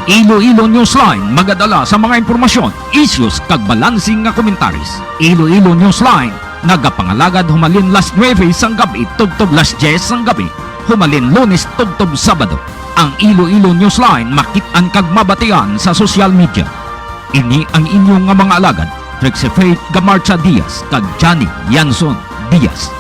Iloilo Newsline magadala sa mga impormasyon, issues kag balansing nga komentaris. Iloilo Newsline nagapangalagad humalin las 9 sang gabi tugtog las 10 sang gabi. Humalin Lunes tugtog Sabado. Ang Iloilo Newsline makit-an kag mabatian sa social media. Ini ang inyong nga mga alagad, Trixie Faith Gamarcha Diaz kag Johnny Yanson Diaz.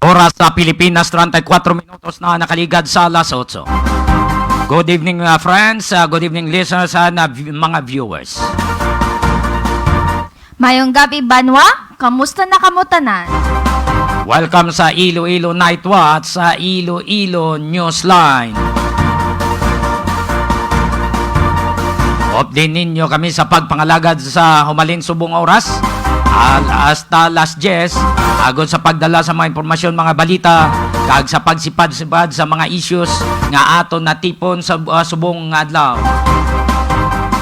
Oras sa Pilipinas, 34 minutos na nakaligad sa alas 8. Good evening friends, good evening listeners and mga viewers. Mayong gabi Banwa, kamusta na kamutanan? Welcome sa Iloilo Night Watch sa Iloilo Newsline. Update ninyo kami sa pagpangalagad sa humalin subong oras hasta las 10 agod sa pagdala sa mga impormasyon, mga balita kag sa pagsipad-sipad sa mga issues nga aton natipon sa subong adlaw.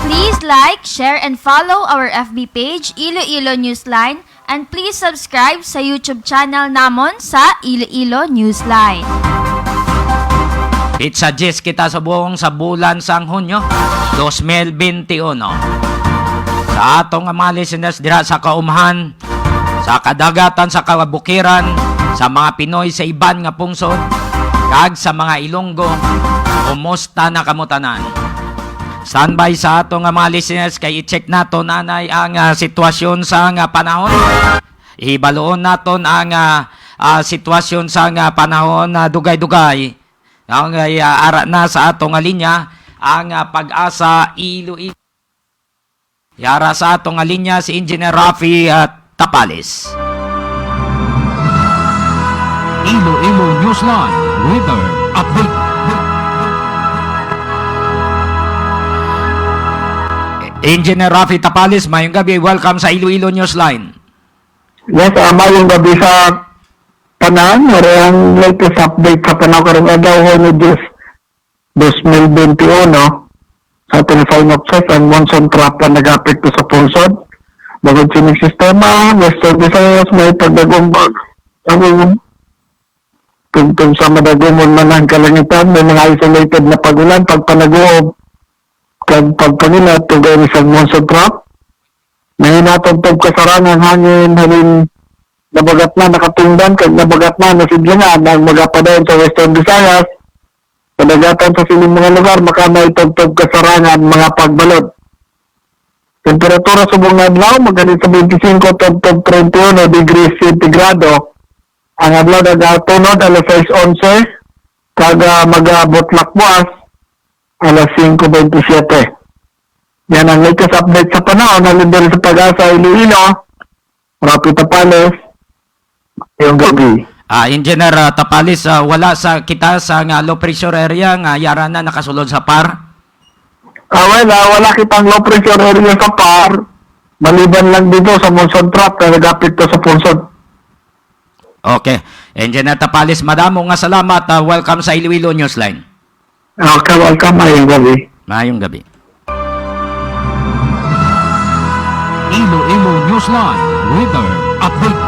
Please like, share, and follow our FB page, Iloilo Newsline, and please subscribe sa YouTube channel namon sa Iloilo Newsline. Pizza Jess kita subong sa bulan sang Hunyo 2021. Sa atong mga listeners dira sa Kaumahan, sa kadagatan, sa kabukiran, sa mga Pinoy sa iban nga pungsod, kag sa mga Ilonggo, kumusta na kamutanan? Standby sa atong mga listeners kay i-check nato nanay ang sitwasyon sa panahon. Ibaloon naton ang sitwasyon sa panahon na dugay-dugay. Ang ara na sa atong linya ang Pag-asa Iloilo. Yara sa atong linya si Engineer Rafi Tapales. Iloilo Newsline Weather Update. Engineer Rafi Tapales, mayong gabi. Welcome sa Iloilo Newsline. Yes, mayong gabi sa tanan. Ang latest update sa panahon karong adlaw ni Diyos 2021. Sa ating synopsis, ang monsoon trap na nag-apekto sa pungsod. Bagod sining sistema, Western Visayas, may pagdagumbag. Ang tungtong sa madagumon man ang kalangitan, may mga isolated na pagulan, pagpanaguob, kag pagpangilat, tugay ni sa monsoon trap. Nahinatagtag kasarangan hangin, halin nabagat na nakatungdan, kag nabagat na nasidlangan, ang magapadayon sa Western Visayas. Kadagatan sa siling mga lugar, makamay tagtag kasarangan, mga pagbalot. Temperatura sa buong adlaw, magaling sa 25 tagtag 31 degrees centigrado. Ang adlaw nag-atunod, alas 6:11, kaga mag-abot lakbuas, alas 5:27. Yan ang latest update sa panahon, halindari sa Pag-asa Iloilo, Rafi Tapales, yung gabi. Engineer Tapales, wala sa kita sa low pressure area nga yara na nakasulod sa par? Wala kitang low pressure area sa par. Maliban lang dito sa monsoon trap na nag-apekto sa pungsod. Okay. Engineer Tapales, madamo nga salamat. Welcome sa Iloilo Newsline. Okay, welcome. Mayong gabi. Mayong gabi. Iloilo Newsline Weather Update.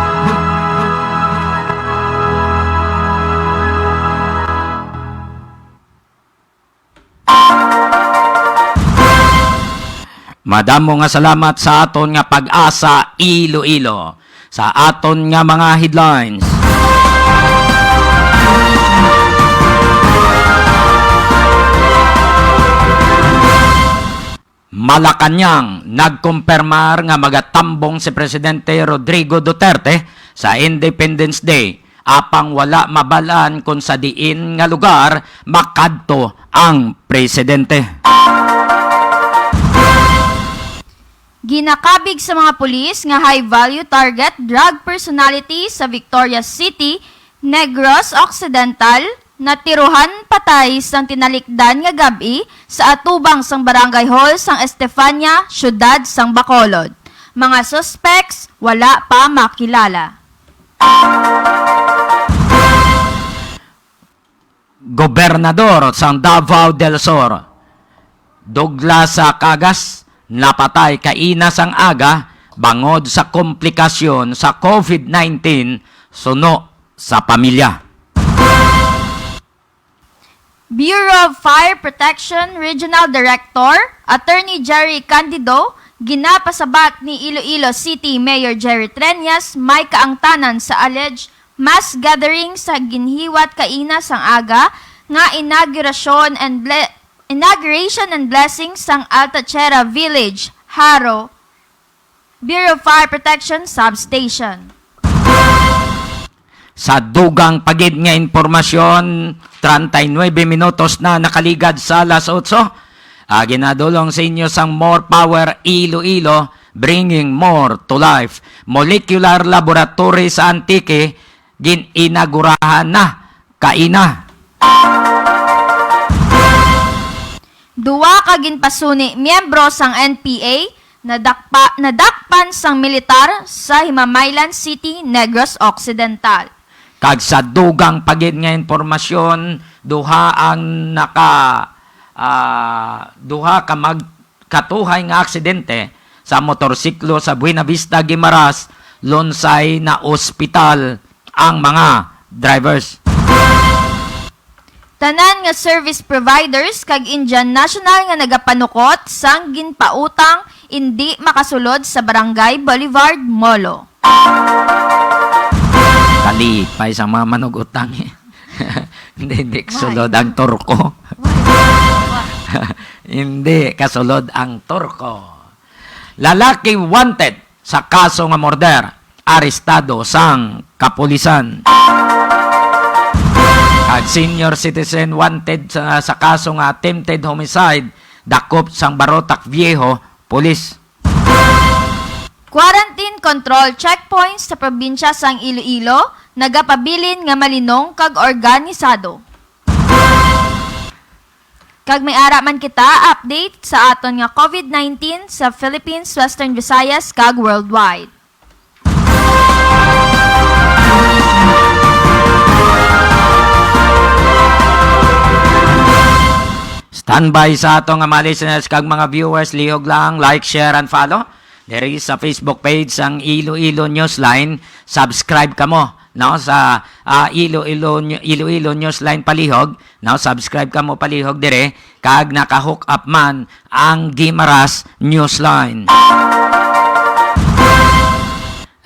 Madamo nga salamat sa aton nga Pag-asa Iloilo. Sa aton nga mga headlines. Malacanang nagkumpirmar nga magatambong si Presidente Rodrigo Duterte sa Independence Day apang wala mabalaan kung sa diin nga lugar makadto ang presidente. Ginakabig sa mga pulis nga high-value target drug personality sa Victoria City, Negros Occidental, Natiruhan patay sang tinalikdan nga gabi sa atubang sang barangay hall sang Estefania, syudad sang Bacolod. Mga suspects wala pa makilala. Gobernador sang Davao del Sur, Douglas Cagas, napatay kaina sang aga bangod sa komplikasyon sa COVID-19 suno sa pamilya. Bureau of Fire Protection Regional Director, Attorney Jerry Candido, ginapasabat ni Iloilo City Mayor Jerry Treñas may kaangtanan sa alleged mass gathering sa ginhiwat kaina sang aga nga inauguration and blessing sang Altachera Village, Haro, Bureau of Fire Protection Substation. Sa dugang pagid nga impormasyon, 39 minutos na nakaligad sa alas 8. Ginadulong sa inyo sang More Power Iloilo, bringing more to life. Molecular Laboratory sa Antique, gininagurahan na kaina. Duwa ka ginpasuni miyembro sang NPA nadakpan sang militar sa Himamaylan City, Negros Occidental. Kag sa dugang pagid nga impormasyon, duha ka magkatuhay nga aksidente sa motorsiklo sa Buena Vista, Guimaras, lunsay na ospital ang mga drivers. Tanan nga service providers kag Indian National nga nagapanukot sang ginpautang hindi makasulod sa Barangay Boulevard, Molo. Kalipay sa mga manugutang. Hindi kasulod ang turko. Hindi kasulod ang turko. Lalaki wanted sa kaso nga murder, arestado sang kapulisan. At senior citizen wanted sa kaso nga attempted homicide, dakop sang Barotac Viejo, pulis. Quarantine control checkpoints sa probinsya sang Iloilo, nagapabilin nga malinong kag organisado. Kag may ara man kita update sa aton nga COVID-19 sa Philippines, Western Visayas kag worldwide. Standby sa ato nga mga listeners kag mga viewers, lihog lang, like, share, and follow. Diri sa Facebook page sang Iloilo Newsline, subscribe ka mo, no, sa Iloilo Newsline palihog, no, subscribe ka mo palihog dire kag naka-hook up man ang Guimaras Newsline.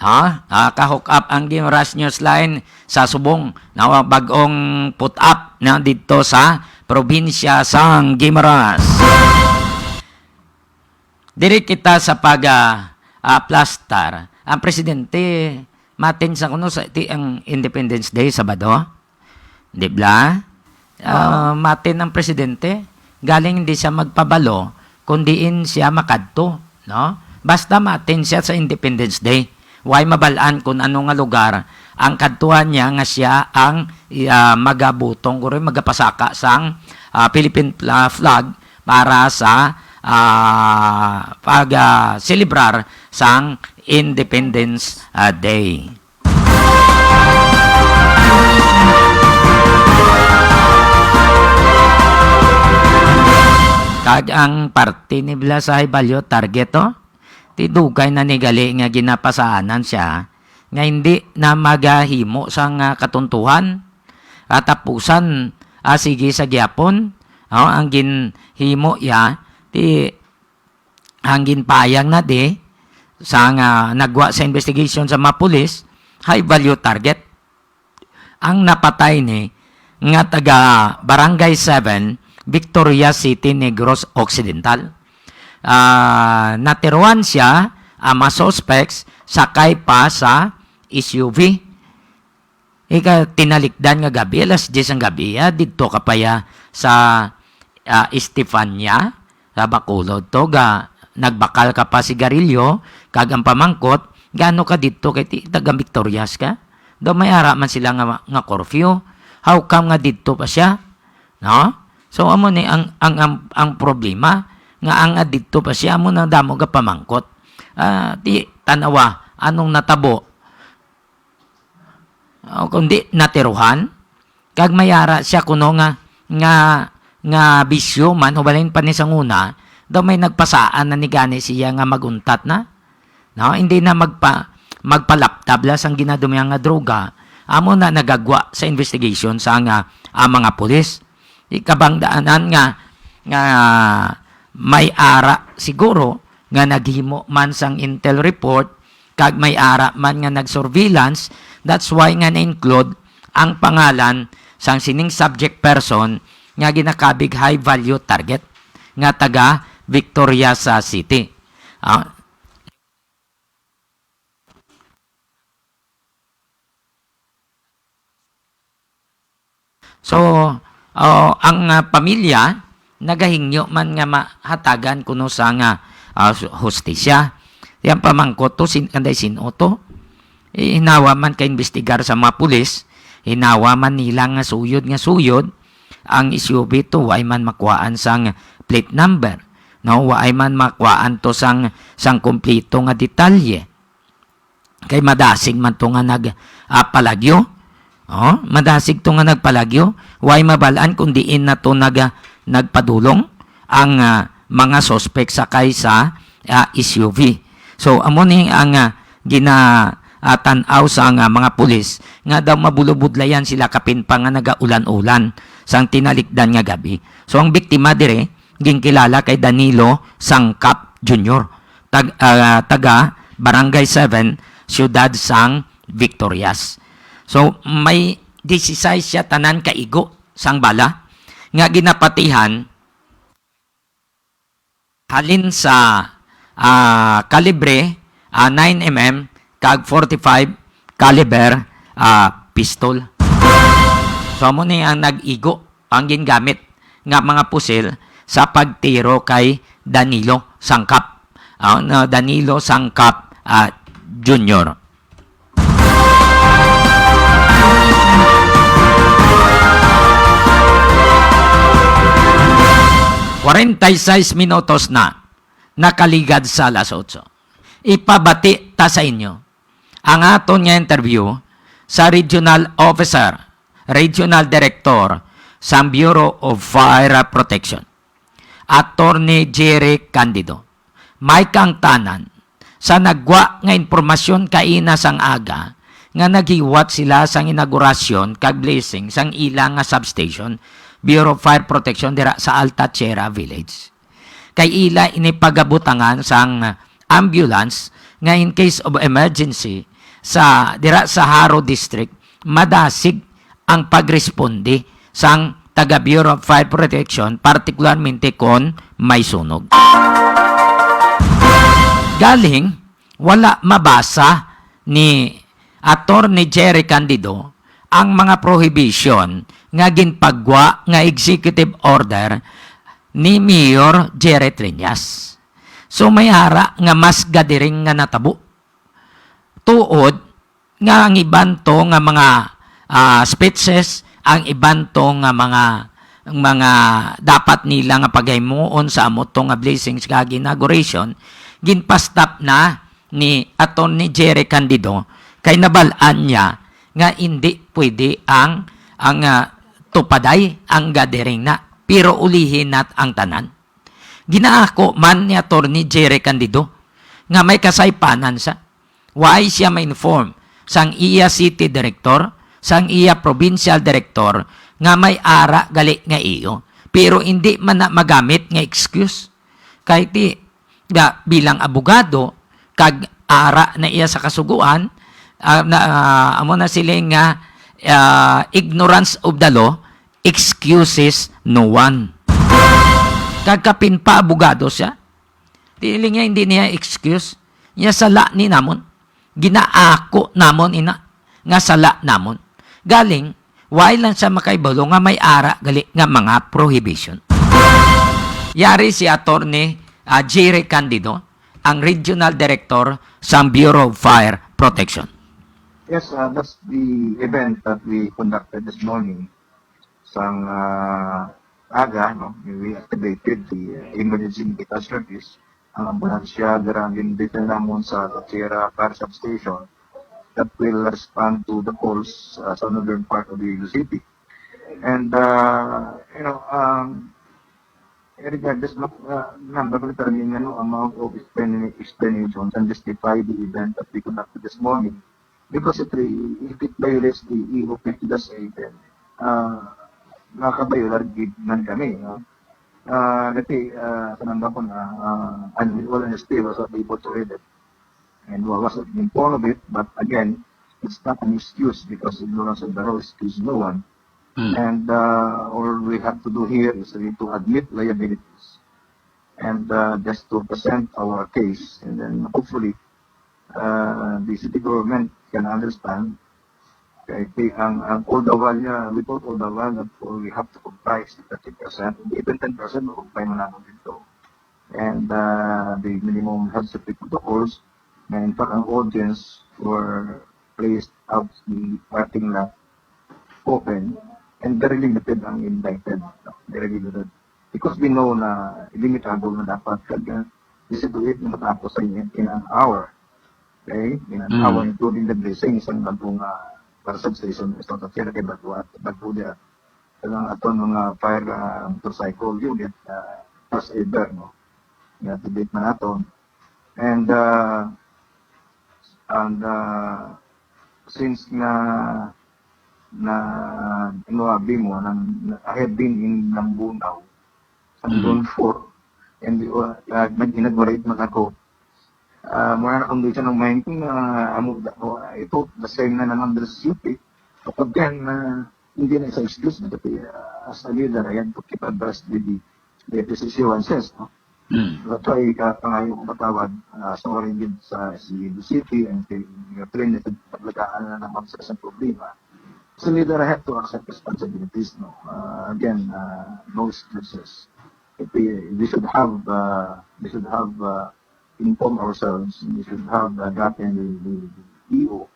Naka-hook up ang Guimaras Newsline sa Subong, no, bagong put up na dito sa probinsya sang Guimaras. Diri kita sa plastar. Ang presidente matin sa kuno sa ang Independence Day Sabado. Di ba? Matin ang presidente galing hindi siya magpabalo kundiin siya makadto, no? Basta matin siya sa Independence Day. Way mabalaan kung ano nga lugar ang kadtuhan niya nga siya ang magabutong o magapasaka sang Philippine flag para sa celebrar sang Independence Day. Kag ang parte ni Blasay Balyo target tidugay na nigali nga ginapasaanan siya nga hindi na magahimo sang katuntuhan katapusan sige sa gyapon ang ginhimo ya ti ang ginpayang na di sa nagwa sa investigation sa mga pulis, high value target. Ang napatay ni nga taga Barangay 7, Victoria City, Negros Occidental. Natiruan siya ang mga suspects sakay pa sa SUV. Tinalikdan nga gabi, alas 10 ang gabi, dito kapaya sa Estefania, sa Bacolod to, nagbakal ka pa sigarilyo, kag ang pamangkot, gaano ka dito kay taga Victorias ka? Do may ara man sila nga curfew. How come nga dito pa siya? No? So amo ni ang problema nga ang dito pa siya mo nang damo ga pamangkot. Di tanawa anong natabo. O kundi natiruhan kag mayara siya kuno nga bisyo man hubalin pa ni sanguna daw may nagpasaan na ni gani siya nga maguntat na. No, hindi na magpalaptabla sang ginadumi nga droga. Amo na nagagwa sa investigation sa mga pulis. Ikabangdaanan nga may ara siguro nga naghimo man sang intel report kag may ara man nga nag-surveillance. That's why nga na-include ang pangalan sang sining subject person nga ginakabig high value target nga taga Victorias City. So, ang pamilya, nagahingyo man nga mahatagan kuno sa hustisya. Yan pamangkot to, kanday sinoto. Hinawa man ka investigar sa mga pulis, hinawa man nila nga suyod, ang SUV to, ay man makuhaan sang plate number. No, ay man makuhaan to sang kumplito nga detalye. Kay madasig man to nga nagpalagyo. Madasig to nga nagpalagyo, way mabalaan kung diin na to nagpadulong ang mga suspect sakay sa SUV. So, amo ni ang ginatanaw sa mga pulis nga daw mabulubudlayan sila kapin pa nga nagaulan-ulan sang tinalikdan nga gabi. So, ang biktima dire, ginkilala kay Danilo Sangkap Jr., taga Barangay 7, Ciudad Sang Victorias. So, may 16 siya tanan kaigo sang bala nga ginapatihan halin sa kalibre 9mm kag 45 caliber pistol. So, mo ni ang nag-igo ang gingamit nga mga pusil sa pagtiro kay Danilo Sangkap. Danilo Sangkap Jr. 46 minutos na nakaligad sa alas 8. Ipabati ta sa inyo ang aton nga interview sa Regional Officer, Regional Director sa Bureau of Fire Protection, Attorney Jerry Candido. May kang tanan sa nagwa nga informasyon kaina sang aga nga naghiwat sila sang inaugurasyon kag blessing sang ilang nga substation Bureau of Fire Protection dira sa Alta-Chera Village. Kay ila inipagabutangan sang ambulance nga in case of emergency sa dira sa Haro District madasig ang pagresponde sang taga Bureau of Fire Protection partikularmente kon may sunog. Galing wala mabasa ni Attorney Jerry Candido ang mga prohibition nga ginpagwa nga executive order ni Mayor Jerry Triñas. So may hara nga mas gadiring nga natabo. Tuod nga ang iban to nga mga speeches, ang iban to nga mga dapat nila nga pagaymuon sa amot to nga blessings kag inauguration, ginpastap na ni Attorney Jerry Candido kay nabalaan niya nga hindi pwede ang tupaday ang gathering na pero ulihin nat ang tanan. Ginaako man ni Attorney Jerry Candido nga may kasaypanan sa why siya ma-inform sang iya city director, sang iya provincial director nga may ara gali nga iyo pero hindi man na magamit nga excuse kay ti bilang abogado kag ara na iya sa kasuguan amo na sila nga ignorance of the law excuses no one. Kagkapin pa abogado siya. Tili niya hindi niya excuse. Niya sala ni namon. Ginaako namon ina. Nga sala namon. Galing, why lang siya makaibalo nga may ara gali nga mga prohibition. Yari si Attorney Jerry Candido, ang Regional Director sa Bureau of Fire Protection. Yes, that's the event that we conducted this morning. Sang aga, no, we activated the emergency medical service. Ang ambulansya darangin dito namon sa Tachira Fire Substation that will respond to the calls sa northern part of the city. And, regardless of number of amount of explanations and justify the event that we conducted this morning. Because if it violates the EOP to the same, then nakakabayular gig man kami. No? Sananda ko na, and with all honesty, was not able to read it. And wasn't informed of it, but again, it's not an excuse because ignorance of the law excuse no one. And all we have to do here is really to admit liabilities and just to present our case. And then hopefully, the city government can understand. Okay, ang all the while niya, we told all the while that we have to comply 30%, even 10% comply mo namin dito. And the minimum health safety protocols, na in fact ang audience were placed out the parking lot open and very limited ang invited. Very limited. Because we know na limitado na dapat kaya this is na matapos in an hour. Okay? In an hour, including the blessing, isang bagong para substation, isang kaya kay bago dia. Kailang aton mga fire motorcycle unit, first aider, no? I-activate man aton. And since na inuabi mo, I have been in Nambunaw, Zone 4, and nag-inaugurate man ako. Muna na condition ng mind ko na ito, the same na naman the city. Kapag yan, hindi na isa excuse na kasi as a leader, I have to keep abreast with the decisions, no? That's why pangayo kong patawad sa orin sa city and yung train na paglagaan na naman sa isang problema. As a leader, I have to accept responsibilities, no? Again, no excuses. We should have inform ourselves. We should have gotten the EO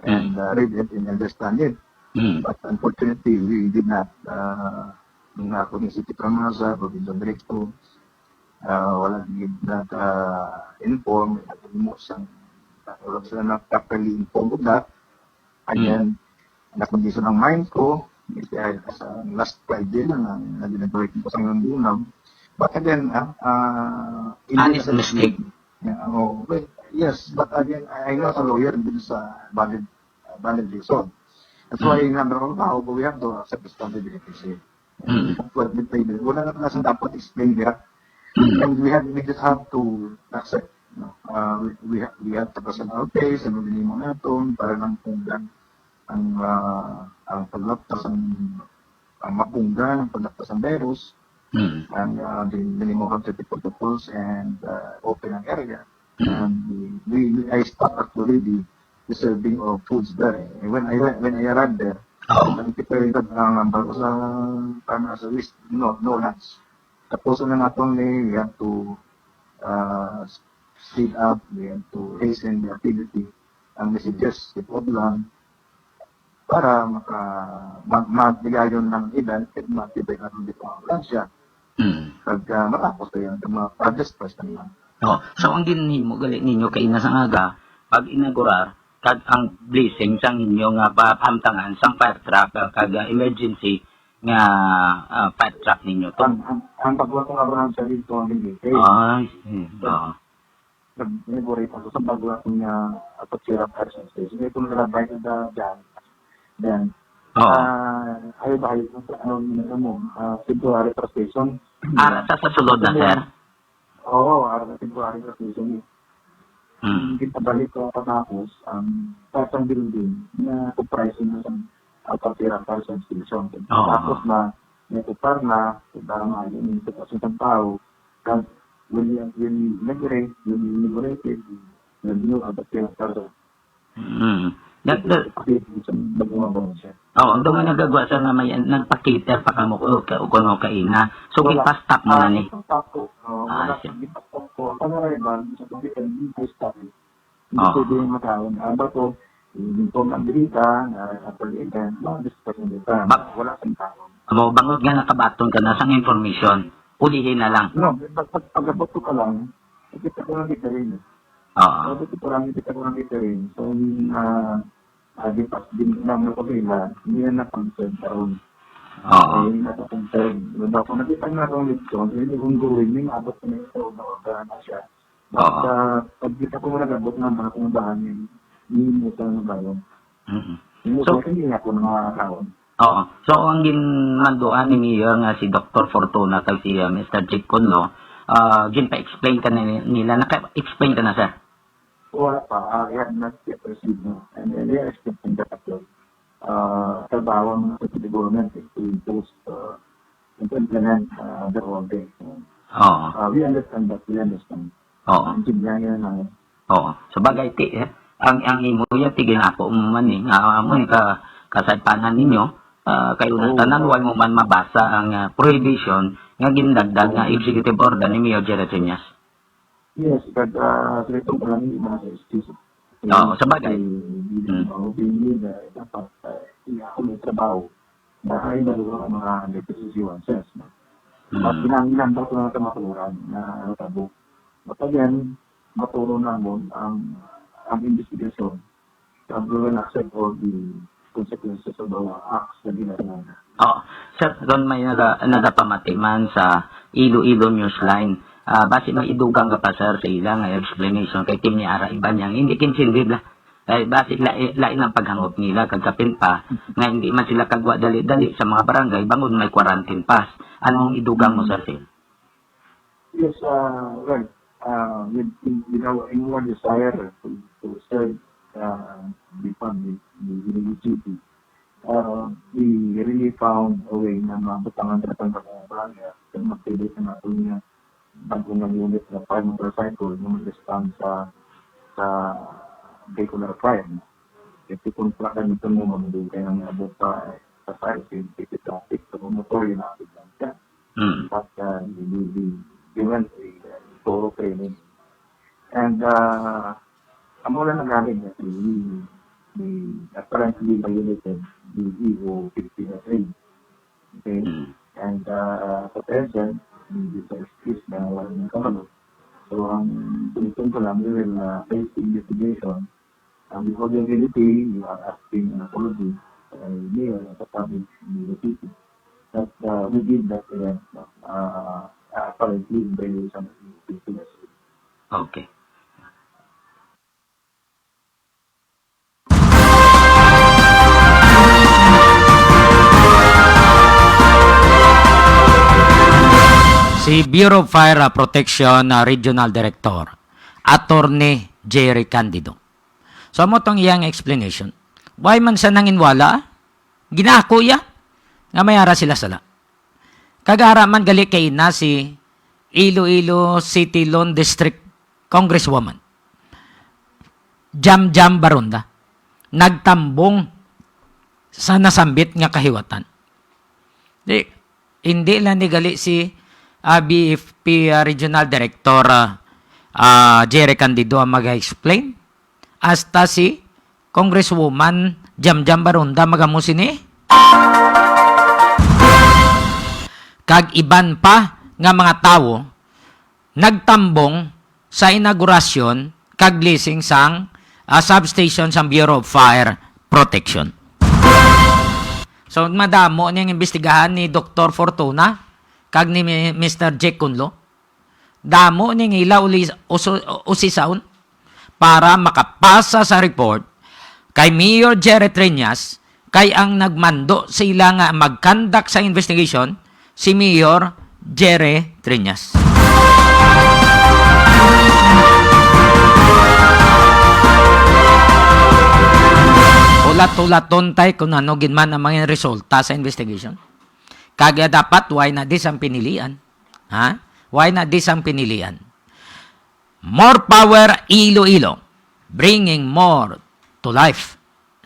and read it and understand it. But unfortunately, we did not. Nung ako ni City Pramasa, Provincial Director, wala did not inform. Wala sila na properly informed of that. Again, nakondisyon ng mind ko, sa last Friday na nag-inaugurate ko sa ngayon Bunaw. But again, honest mistake. Yes, but again, I know as a lawyer, din sa valid reason. That's why, number one, we have to accept responsibility. Wala na nasa dapat explain there. And we just have to accept. We have to present our case, and hindi mo natin, para lang punggan ang paglaptas ang mapunggan, ang paglaptas ng virus. And the minimum health safety protocols and open ang area. And I stopped actually the serving of foods there. And when I arrived there, nagpiparin ang number ko sa list, no lunch. Tapos na natong we have to speed up, we have to hasten the activity. Ang messages, ipod lang, para magbigay yun ng event at mag-activate natin dito ang ambulansya. Pagka matapos na yan, mga projects first naman. So ang ginimo gali ninyo kay ina sang aga pag inaugurar kag ang blessing sang inyo nga pahamtangan sang fire truck kag emergency nga fire truck ninyo to. Ang pagbuhat ng ambulansya dito ang hindi. Nag-inaugurate ako sa pagbuhat niya at Tachira Fire Station. Ito nalabay na dyan. Then, ayaw mo, February per station. Sa sulod na, sir? Oo, sa February per station. Hindi pabalik ko patapos ang tatang building na comprising na sa Tachira Fire Station. Tapos na, may kupar na, para yung sitwasyon ng tao, when inaugurate, when inaugurated, when you have the Tachira Fire ang daw nga nagagawa sa nga may nagpa-cater pa kamo ko kaina. So, gipastop mo na ni. Pangarayban, sa tubig ang hindi stop. Hindi pwede yung matawag. Bato, Yung ang bilita, after the event, discuss yung data. Wala kang tao. Amo bangod nga nakabaton ka na sang information, ulihin na lang. No, pag-abot ko pa lang, kita ko lang kita rin. Oo. Kita ko lang kita rin. So, di pas din namin ko sila, hindi na napag-serve taon. Oo. Hindi na napag-serve. Diba, kung nakita na akong leksyon, hindi kong gawin, may abot ko na yung taon na orgahan na siya. But, pag kita ko nag-abot na mga kung bahan yun, hindi mo ito na ba yun? So, Hindi nga po ng mga taon. Oo. So, ang ginmanduan ni Mayor nga si Dr. Fortuna kag si Mr. Jake Conlo, ginpa-explain ka na nila. Naka-explain ka na, sir? Wala pa. I have not yet received no. And they are expecting that approach. Trabaho ng the government is to impose, implement the whole day. Oo. We understand that. We understand. Oo. Ang sigla yan na Oo. So, bagay, ang imo yan, tigil ako man nga mo ka kasadpanan ninyo, kayo na tanan, wala mo man mabasa ang prohibition nga gindagdag nga executive order ni Mayor Jerry Triñas. yes, but so ito pa lang yung mga excuse. Oo, sa bagay. Hindi na dapat ako may trabaho na ay naluwa ang mga decisions. At pinanginan daw ko na ito maturan na tabo. But again, maturo na mo ang investigation. We will accept all the consequences of the acts na ginagawa. Oo. Sir, doon may nagapamatiman sa Iloilo Newsline. Base maidugang ka pa, sir, sa ilang explanation kay Tim ni Ara Ibanyang. Hindi kinsilid la. Base lain ang paghangop nila kagkapin pa nga hindi man sila kagwa dali-dali sa mga barangay bangon may quarantine pass. Anong idugang mo, sir, Phil? Yes, well, with our inward desire to serve the public, the city, we really found a way na mabutangan sa mga barangay at magpili na natin niya bagong ng unit na 5 motorcycle na mag-respond sa vehicular crime. Kasi kung plakan ito mo mamudong kayo ng abot sa fire scene, kasi traffic, so motor yun natin lang siya. But we went a thorough training. And amula na galing na we apparently violated the EO 1503. Okay? And potential, this excuse na wala ng kamalo. So, ang tunitong ko lang, we will face the investigation. And before the reality, you are asking an apology mayor at the public in the city. That we did that event, apparently in violation of the 1503. Okay. Si Bureau of Fire Protection Regional Director, Attorney Jerry Candido. So, mo tong iyang explanation. Why man siya nanginwala? Ginako ya? Nga mayara sila sala. Kagara man gali kay na si Iloilo City Lone District Congresswoman. Jam Barunda. Nagtambong sa nasambit nga kahiwatan. Hindi lang ni gali si BFP Regional Director Jerry Candido ang mag-explain. Hasta si Congresswoman Jam Barunda magamusin ni. Kag iban pa nga mga tao nagtambong sa inaugurasyon kag leasing sang substation sa Bureau of Fire Protection. So madamo niyang imbestigahan ni Dr. Fortuna kag ni Mr. Jake Conlo. Damo ning ila usisaon para makapasa sa report kay Mayor Jerry Triñas kay ang nagmando sa ila nga mag-conduct sa investigation si Mayor Jerry Triñas. Ulat-ulaton tayo kung ano ginman ang mga resulta sa investigation. Kaya dapat, why na this ang pinilian? Ha? Why na this ang pinilian? More power Iloilo. Bringing more to life.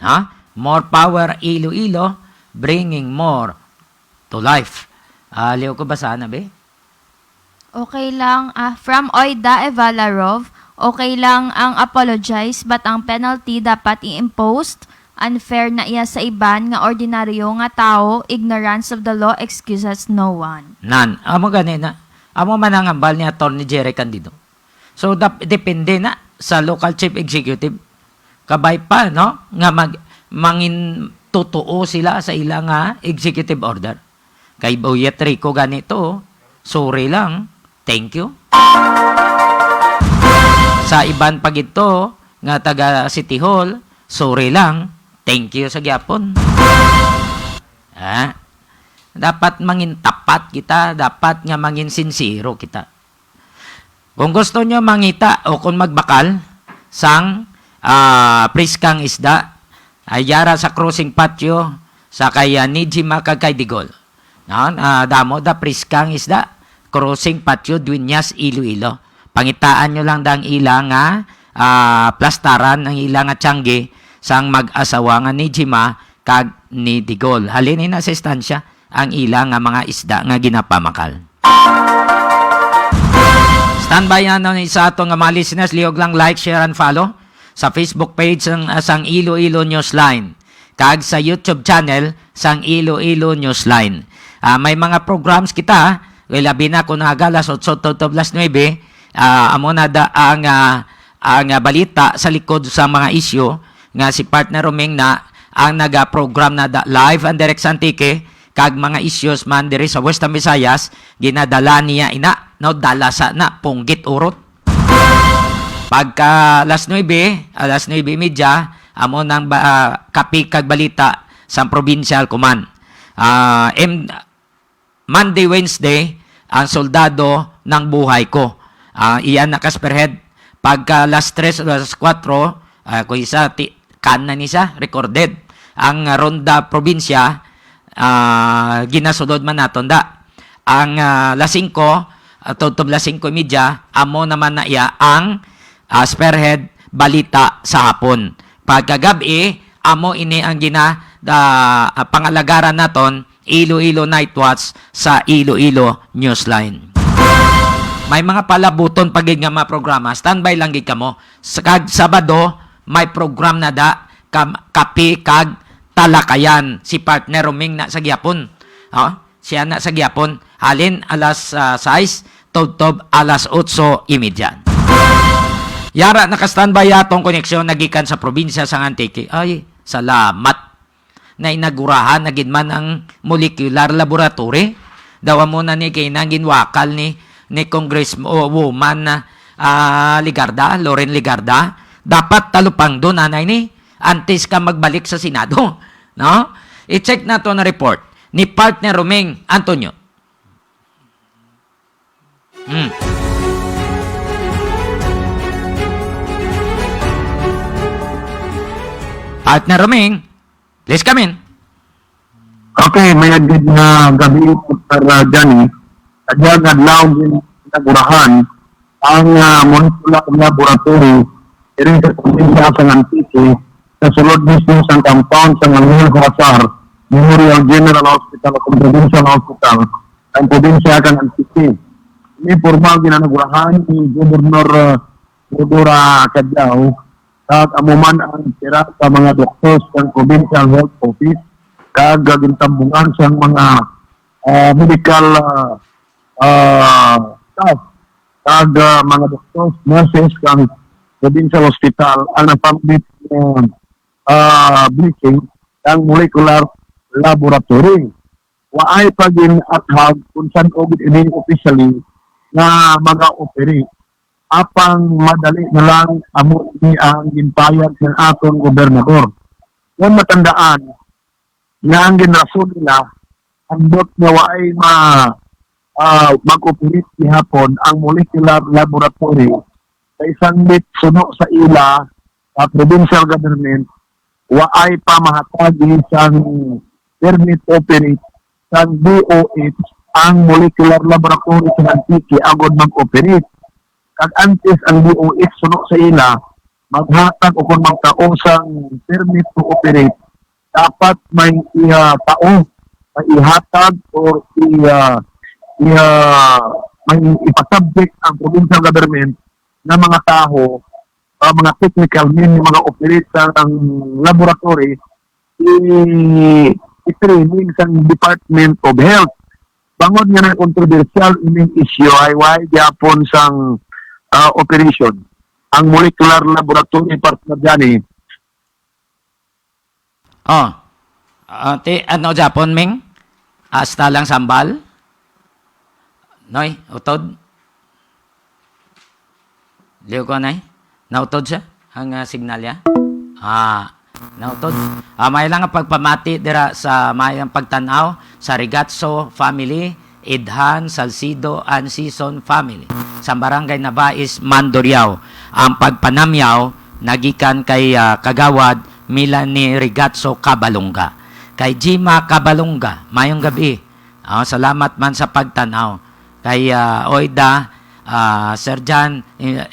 Ha? More power Iloilo. Bringing more to life. Liyo ko ba sana, be? Okay lang. From Oida Evalarov, okay lang ang apologize but ang penalty dapat i-imposed unfair na iya sa iban nga ordinaryo nga tao, ignorance of the law excuses no one. Amo ganina. Amo man ang ambal ni Atty. Jerry Candido. So depende na sa local chief executive. Kabay pa no nga mangin totoo sila sa ilang executive order. Kay Boyet Rico ganito, sorry lang, thank you. Sa iban pag ito nga taga City Hall, sorry lang, thank you sa gyapon. Dapat mangin tapat kita, dapat nga mangin sincero kita. Kung gusto nyo mangita o kung magbakal sang priskang isda, ayara sa crossing patio sa kaya ni Jima Kagkaydigol. Damo da priskang isda, crossing patio Dueñas, Iloilo. Pangitaan nyo lang dang ilang plastaran ang ilang tiyangge sang mag-asawa nga ni Jima kag ni Digol. Halinin na sa istansya ang ilang mga isda nga ginapamakal. Standby na sa ato nga mga listeners, liog lang like, share, and follow sa Facebook page sang Iloilo Newsline kag sa YouTube channel sang Iloilo Newsline. May mga programs kita, labi na kung nagalas 8:09, amo na da ang balita sa likod sa mga isyu nga si partner Romeng na ang naga-program na da live and direct sa Antique kag mga issues man diri sa Western Visayas ginadala niya ina no dala sa na punggit urot. Pagka alas 9:30 amo nang kapi kag balita sa provincial command. Monday, Wednesday ang soldado ng buhay ko. Iyan nakasperhead pagka alas 3 o alas 4 kung isa kanan nisa recorded ang ronda probinsya ginasudod man naton da ang alas 5 tutob alas 5:30 amo naman na iya ang spearhead balita sa hapon. Pagkagabi amo ini ang pangalagaran naton Iloilo Night Watch sa Iloilo Newsline. May mga palabuton pagig nga mga programa. Standby lang gid kamo. Sa Sabado may program na da kapi kag talakayan si partner Romeng na sa gyapon. Siya na sa gyapon. Halin alas 6, tob alas 8:30. Yara naka-standby atong koneksyon nagikan sa probinsya sa Antique. Ay, salamat na inagurahan na gid man ang molecular laboratory. Dawa mo na ni kay nang ginwakal ni Congresswoman Ligarda, Loren Ligarda. Dapat talupang doon, nanay ni, antes ka magbalik sa Senado. No? I-check na to na report ni partner Romeng Antonio. Partner Romeng, please come in. Okay, may agad na gabi para Johnny. Adyan adlaw din nagurahan ang molecular laboratory rin sa probinsya sa Antique sa sulod mismo sa compound sa Manuel Huasar Memorial General Hospital o Provincial Hospital ang probinsya ng Antique. Ini formal ginanagurahan ni Governor Rodora Cadao at amuman ang tira sa mga doktor ng Provincial Health Office kag gintambungan sa mga medical staff kag mga doktor, nurses kang Provincial Hospital ang napamit bleaching ang molecular laboratory. Waay pagin at hag kung saan ogit ini officially na mag-operate apang madali na lang amo ni ang ginpayag ng atong gobernador. Kung matandaan na ang ginrason nila ambot na waay mag-operate hapon ang molecular laboratory sa isang bit suno sa ila sa provincial government waay pa mahatagi sa permit operate sa DOH ang molecular laboratory sa Antique agod mag-operate. Kag antes ang DOH suno sa ila maghatag o kung magkaosang permit to operate dapat may ihatag o may ipasubject ang provincial government na mga tao, mga technical men, mga operator ng laboratory, i-training sa Department of Health. Bangod nga na controversial ining issue ay why Japon sang operation. Ang molecular laboratory partner dyan Oh. Ano Japon, Ming? Hasta lang sambal? Noy, utod? Liyo ko, Nay? Nautod siya? Ang signal niya? Nautod. May lang ang pagpamati dira sa mayang pagtanaw sa Rigazzo family, Idhan, Salcido, and Season family. Sa barangay Nabais, Mandurriao. Ang pagpanamyaw, nagikan kay Kagawad, Milani Rigazzo Cabalonga. Kay Jima Cabalonga, mayong gabi. Salamat man sa pagtanaw. Kay Oida, Sir Jan,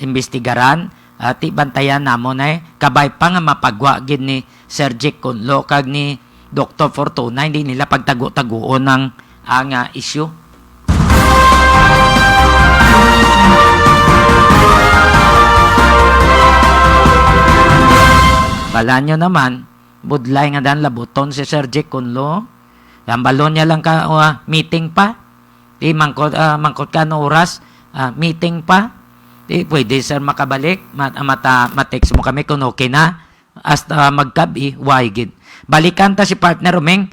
imbestigaran, ti bantayan namon kabay pa nga mapagwagin ni Sir Jake Kunlo kag ni Dr. Fortuna, hindi nila pagtago-taguon ng ang issue. Bala nyo naman, budlay nga dan labuton si Sir Jake Kunlo. Ang balon niya lang ka meeting pa. Di mangkot ka no oras, meeting pa. Di pwede sir makabalik, matext mo kami kung okay na. Hasta magkabi, why gid. Balikan ta si partner Meng,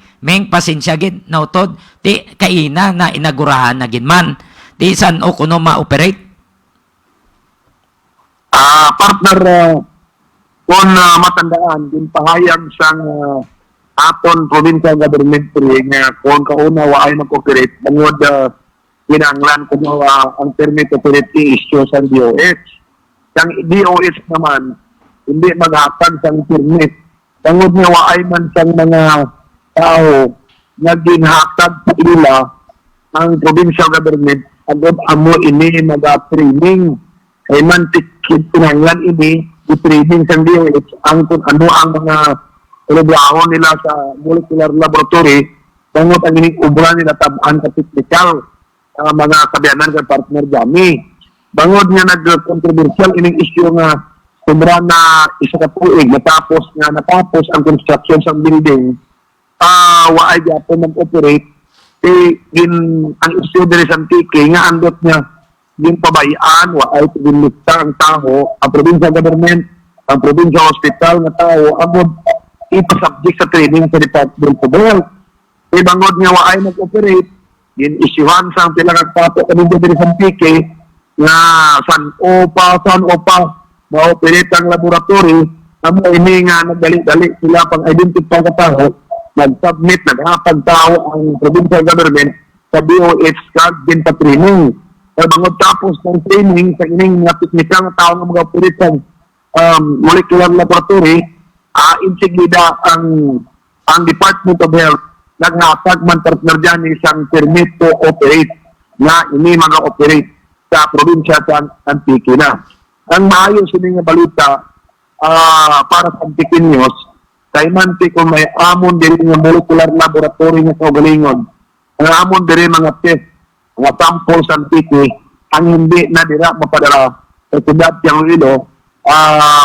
pasensya gid, nautod. Di kaina na inagurahan na gid man. Di san o kuno ma-operate. Partner, kung matandaan, din pahayag sang aton provincial government nga kung kauna wa ay mag-operate, bangod kinanglan kung ang permit authority issue sa DOH. Ang DOH naman, hindi maghatag sang permit. Bangod nga wa ay man sang mga tao na ginhatag sa ila ang provincial government agad amo ini mag-training. Kay man kinanglan ini i-training sa DOH ang kung ano ang mga trabaho nila sa molecular laboratory, bangod ang ining ubra nila tabaan sa technical mga kabiyanan ng partner Jami. Bangod nga nag-controversial ining issue nga sobra na isa ka tuig natapos ang construction sa building, waay Japon mag-operate, ang issue diri sa Antique nga andot nga yung pabayaan, waay pinilista ang tao, ang provincial government, ang provincial hospital nga tao, agod ipasubject sa training sa Department of Health. Bangod nga waay mag-operate, yung isyuhan sa ang pilang nagpapo kanina diri sa Antique nga san o pa ma-operate ang laboratory, amo ini nga nagdali-dali sila pang identify ka tao, nag-submit, naghapag tao ang provincial government sa DOH card din pa training. Kaya bangod tapos ng training sa ining mga technical na tao nga mag-operate sa molecular laboratory, insigida ang Department of Health naghatag man partner dyan isang permit to operate na ini mga-operate sa probinsya sa Antique na. Ang maayos ini nga balita para sa Antique News, kay manti kung may amon diri nga molecular laboratory nga kaugalingon, ang amon diri mga test, mga sample sa Antique, ang hindi na dira mapadala sa siyudad yang Iloilo,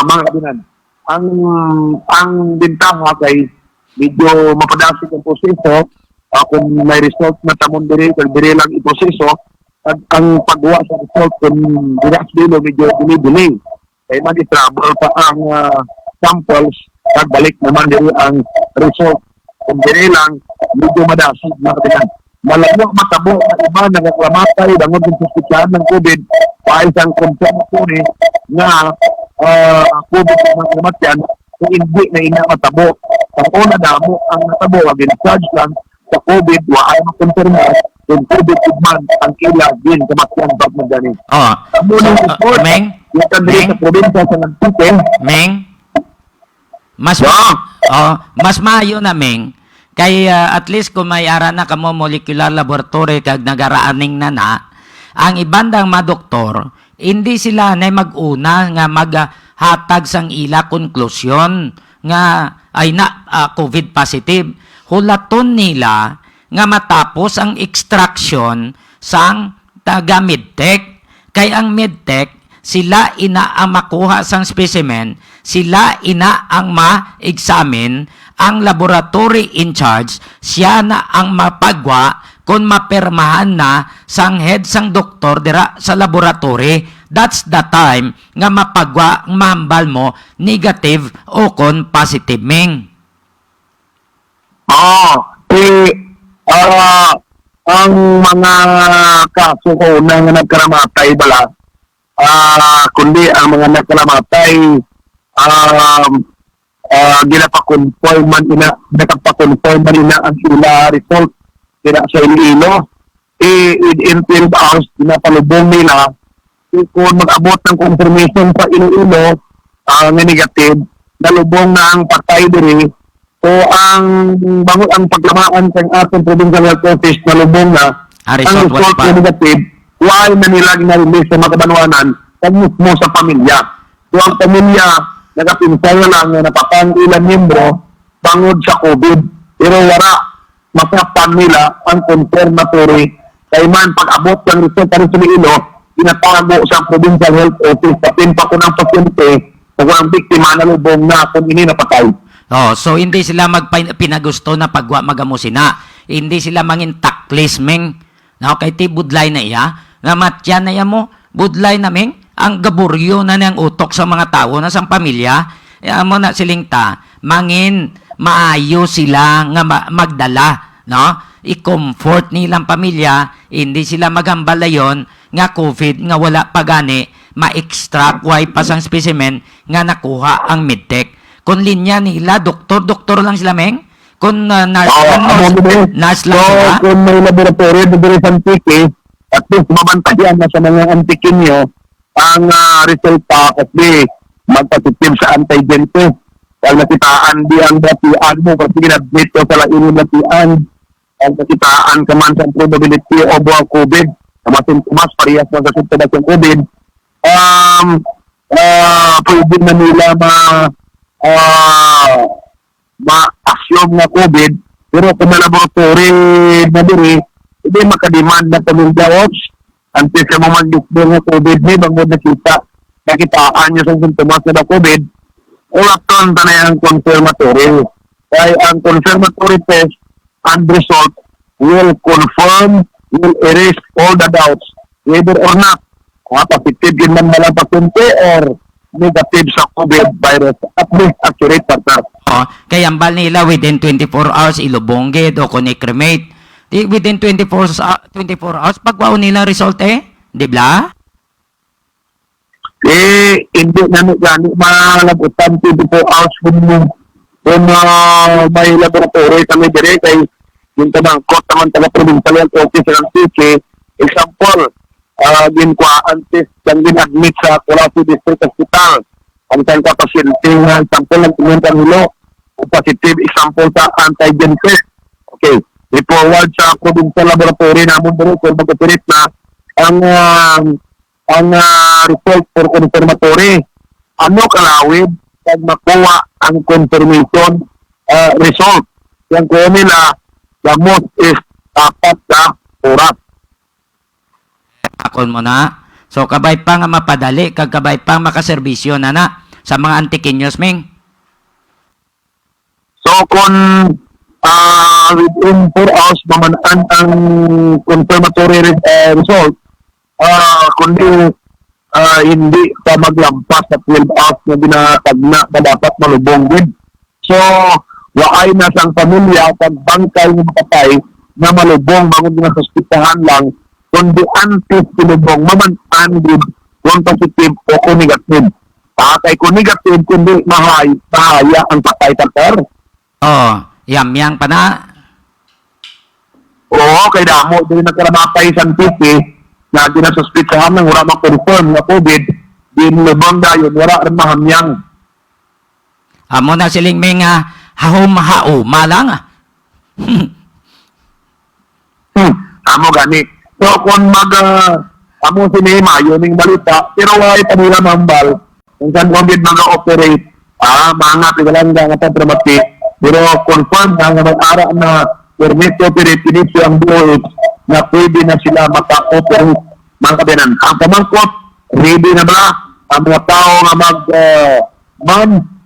mga kabinan. Ang bintaha kay medyo mapadasig ang proseso, kung may result na tamon diri, kung diri lang iproseso, at ang paggawa sa result kung dira sa dilo medyo dinidili. Kaya mag-travel pa ang samples, pagbalik naman diri ang result. Kung diri lang, medyo madasig na katinan. Malabo matabo na iba nagaklamatay, dangod yung suspitsahan ng COVID, pahay sang konfirmasyon nga COVID na kamatyan, kung hindi na inamatabo. Ang una damo ang natabo,ag-in-charge lang sa COVID, wa ay makonfirma kung COVID man ang ilag din kamatyan bag mo ganin. Meng? Yung kandiri sa probinsya sa Antique. Meng? Mas maayo na, Meng. Kay at least kung may ara na kamo molecular laboratory kag nagaraaning na ang ibandang mga doktor, hindi sila na mag-una nga maghatag sang ila konklusyon nga ay na COVID positive. Hulaton nila nga matapos ang extraction sang taga medtech. Kay ang medtech sila ina ang makuha sang specimen, sila ina ang ma-examine, ang laboratory in charge, siya na ang mapagwa kung mapirmahan na sang head sang doktor dira sa laboratory. That's the time nga mapagwa ang mahambal mo negative o kon positive, Ming. Ang mga kaso ko na nga nagkaramatay bala, kundi ang mga nagkaramatay, ginapakonform man ina ang sila result kina sa Iloilo. In 12 hours, ginapalubong nila. Kung mag-abot ng confirmation sa Iloilo, nga negative, nalubong na ang patay diri. So, ang paglamaan sa ating provincial health office, nalubong na, ang result na negative, why na nila ginarelease sa mga kabanwanan, kung mismo sa pamilya. So, ang pamilya, nakapinsaya lang na napapang ilang membro bangod sa COVID. Pero wala, masapan nila ang confirmatory. Kaya man, pag-abot ng result sa Iloilo, pinatago sa provincial health office, kapin pa ko ng pasyente, kung ang biktima nalubong na kung ini napatay. Oh, so hindi sila pinagusto na pagwa magamusin na. Hindi sila mangin taklis, Ming. No, kay ti budlay na iya. Nga matya na iya mo, budlay na, Ming. Ang gaburyo na niyang utok sa mga tao na sa pamilya. Mo na siling ta, mangin maayo sila nga magdala, no? I-comfort nilang pamilya, hindi sila magambala yon nga COVID nga wala pa gani ma-extract why pa sang specimen nga nakuha ang medtech. Kung linya nila, doktor lang sila, Meng? Kung nurse lang sila? Kung may laboratory, dito sa Antique, at least mamantayan na sa mga antikin nyo ang resulta kasi magpositive sa antigen test. Dahil nakitaan di ang datian mo kasi ginadmit ko sa lain yung datian. Ang nakitaan ka man sa probability of COVID. Kamasin tumas, parehas mo sa sintomas ng COVID. Pwede na nila ma-assume na COVID, pero kung may laboratory na diri, hindi makademand na pamilya ops until sa mga mag-dukbo ng COVID, may bangod nakita, nakitaan nyo sa sintomas na COVID, ulapton na yung confirmatory. Kaya ang confirmatory test and result will confirm, will erase all the doubts, whether or not positive yun man malang pasyente or negative sa COVID virus, at least accurate partner. Oh, kaya ambal nila within 24 hours ilubongged o kuni-cremate. Within 24 hours, pagwao nila result di ba? Hindi na gani malabutan 24 hours kung may laboratory kami dire kay yung tabangkot naman taga-provincial health office ng City. Example, ginkwaan test kang ginadmit sa Cotabato District Hospital. Ang isang kapasyente ng sample ng tingin Hilo, positive example sa antigen test. Okay, i-forward sa provincial laboratory namun dito kung mag-operate na ang result for confirmatory. Ano kalawid pag makuha ang confirmation result? Yang ko nila, the most is 4 na oras. Akon mo na. So, kabay pa nga mapadali, kabay pa makaserbisyo na sa mga antikinyos, Ming. So, kung within 4 hours mamanaan ang confirmatory result, kundi hindi pa maglampas sa 12 hours na binatagna na dapat malubong din. So, waay na sang pamilya pagbangkay ng patay na malubong bangon na hospitahan lang kundi antes pinubong mamantaan din kung positive o kung negative. Kay kung negative, kundi mahaya ang patay tatер. Yamyang pa na. Oo, kay damo din nagkaramatay sa Antique na ginasuspitsahan ng wala mag-confirm na COVID, din lubang dayon, wala rin mahamyang. Amo na siling may nga hahum-hauma lang. Amo gani. So kung amo si Nema, yun yung balita, pero wala pa nila mambal, kung saan COVID mag-operate, mga pigalangga nga dramatic, pero confirm na nga mag-ara na permit to operate, inisyo ang DOH na pwede na sila maka-operate mga kabinan. Ang pamangkot ready na ba ang mga tao nga man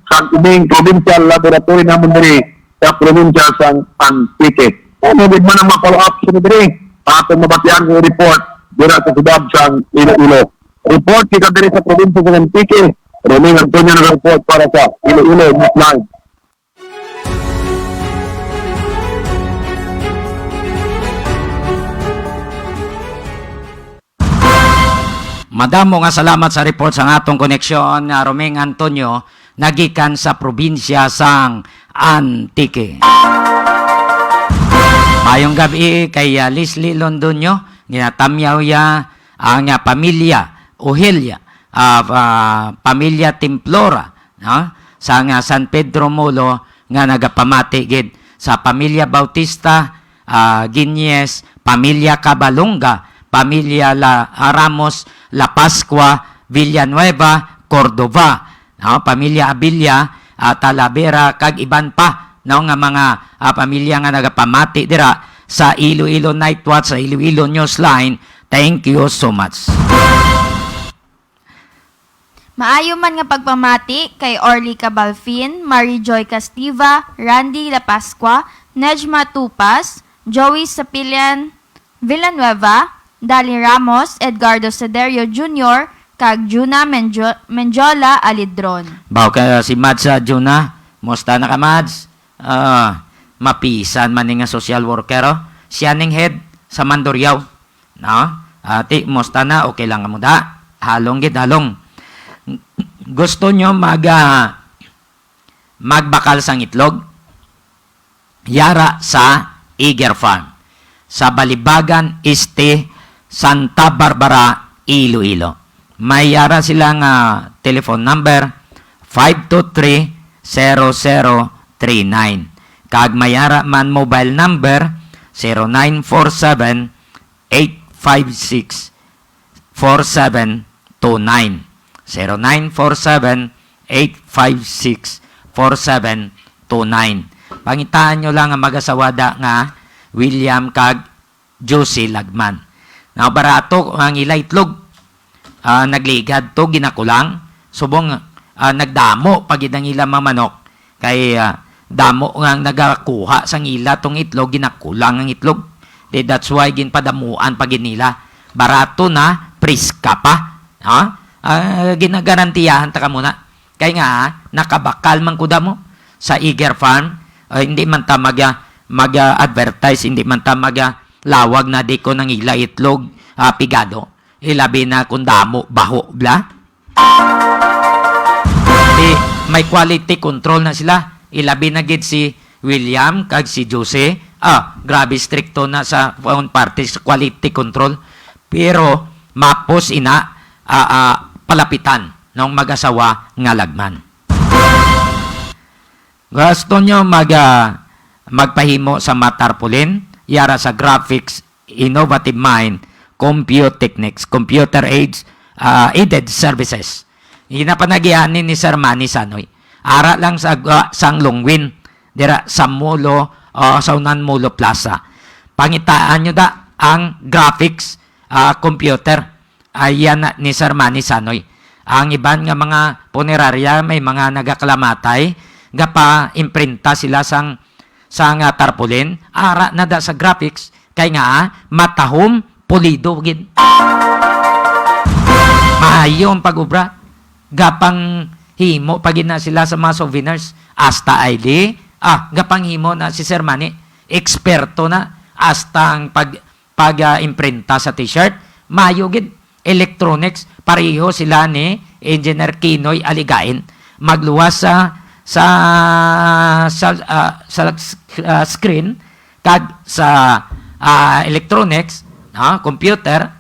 sa ubing provincial laboratory naman diri sa provincial sang Antique. Ano din man ang ma-follow up sa diri atong mabatian ng report dira sa sudad sang Iloilo. Report kita diri sa probinsya ng Antique. Roming Antonio nag-report para sa Iloilo Newsline. Madamo nga salamat sa report sa atong koneksyon nga Romeng Antonio nagikan sa probinsya sang Antique. Mayong gabi kay Leslie Londonio, ginatamyaw ya ang pamilya Ohelia, pamilya Templora, no? Sa nga San Pedro Molo nga nagapamati gid sa pamilya Bautista, Guiñez, pamilya Cabalonga, pamilya Ramos, La Pascua, Villanueva, Cordova, no? Pamilya Abilia, Talavera, kag iban pa, no? Nga mga pamilya nga nagapamati dira sa Iloilo Night Watch, sa Iloilo Newsline. Thank you so much. Maayo man nga pagpamati kay Orly Cabalfin, Marie Joy Castiva, Randy La Pascua, Nejma Tupas, Joey Sapilian Villanueva, Dali Ramos, Edgardo Cederio Jr., kag Juna Menjola Alidron. Baw ka si Mads Juna, musta na ka Mads? Mapisan man nga social worker, siya ning head sa Mandurriaw. No? Ati, musta na? Okay lang mo da? Halong gid, halong. Gusto nyo magbakal sang itlog? Yara sa Eager Farm. Sa Balibagan Este, Santa Barbara, Iloilo. May yara silang telephone number 523-0039. Kag may yara man mobile number 0947-856-4729. 0947-856-4729. Pangitaan nyo lang ang mag-asawada nga William kag Josie Lagman. Na barato ang ila itlog. Nagligad to, ginakulang. Subong nagdamo pag idang ila mga manok. Kay damo nga nagakuha sang ila tong itlog, ginakulang ang itlog. That's why ginpadamuan pag nila. Barato na, priska pa. Ginagarantiyahan ta ka muna. Kaya nga, nakabakal man kuda mo sa Eager Farm. Hindi man ta mag-advertise, hindi man ta lawag na di ko ng ila itlog pigado. Ilabi na kung damo, baho, bla. May quality control na sila. Ilabi na gid si William kag si Jose. Grabe stricto na sa own parties quality control. Pero mapos ina palapitan ng mag-asawa nga Lagman. Gusto nyo magpahimo sa matarpulin, yara sa graphics, innovative mind, compute techniques, computer aided services. Hinapanagianin ni Sir Manny Sanoy. Ara lang sa sang Longwin, dira sa Mulo, sa Unan Mulo Plaza. Pangitaan nyo da ang graphics, computer, ayan ni Sir Manny Sanoy. Ang iban nga mga punerarya, may mga nagaklamatay, nga pa imprinta sila sang tarpulin, ara na da sa graphics, kay nga matahom, pulido, gid. Maayo ang pag-ubra, gapang himo, pagin na sila sa mga souvenirs, hasta ID, gapang himo na si Sir Manny, eksperto na, hasta ang pag-imprinta sa t-shirt, maayo, gid. Electronics, pareho sila ni Engineer Kinoy Aligain, magluwas sa screen kag sa electronics, computer,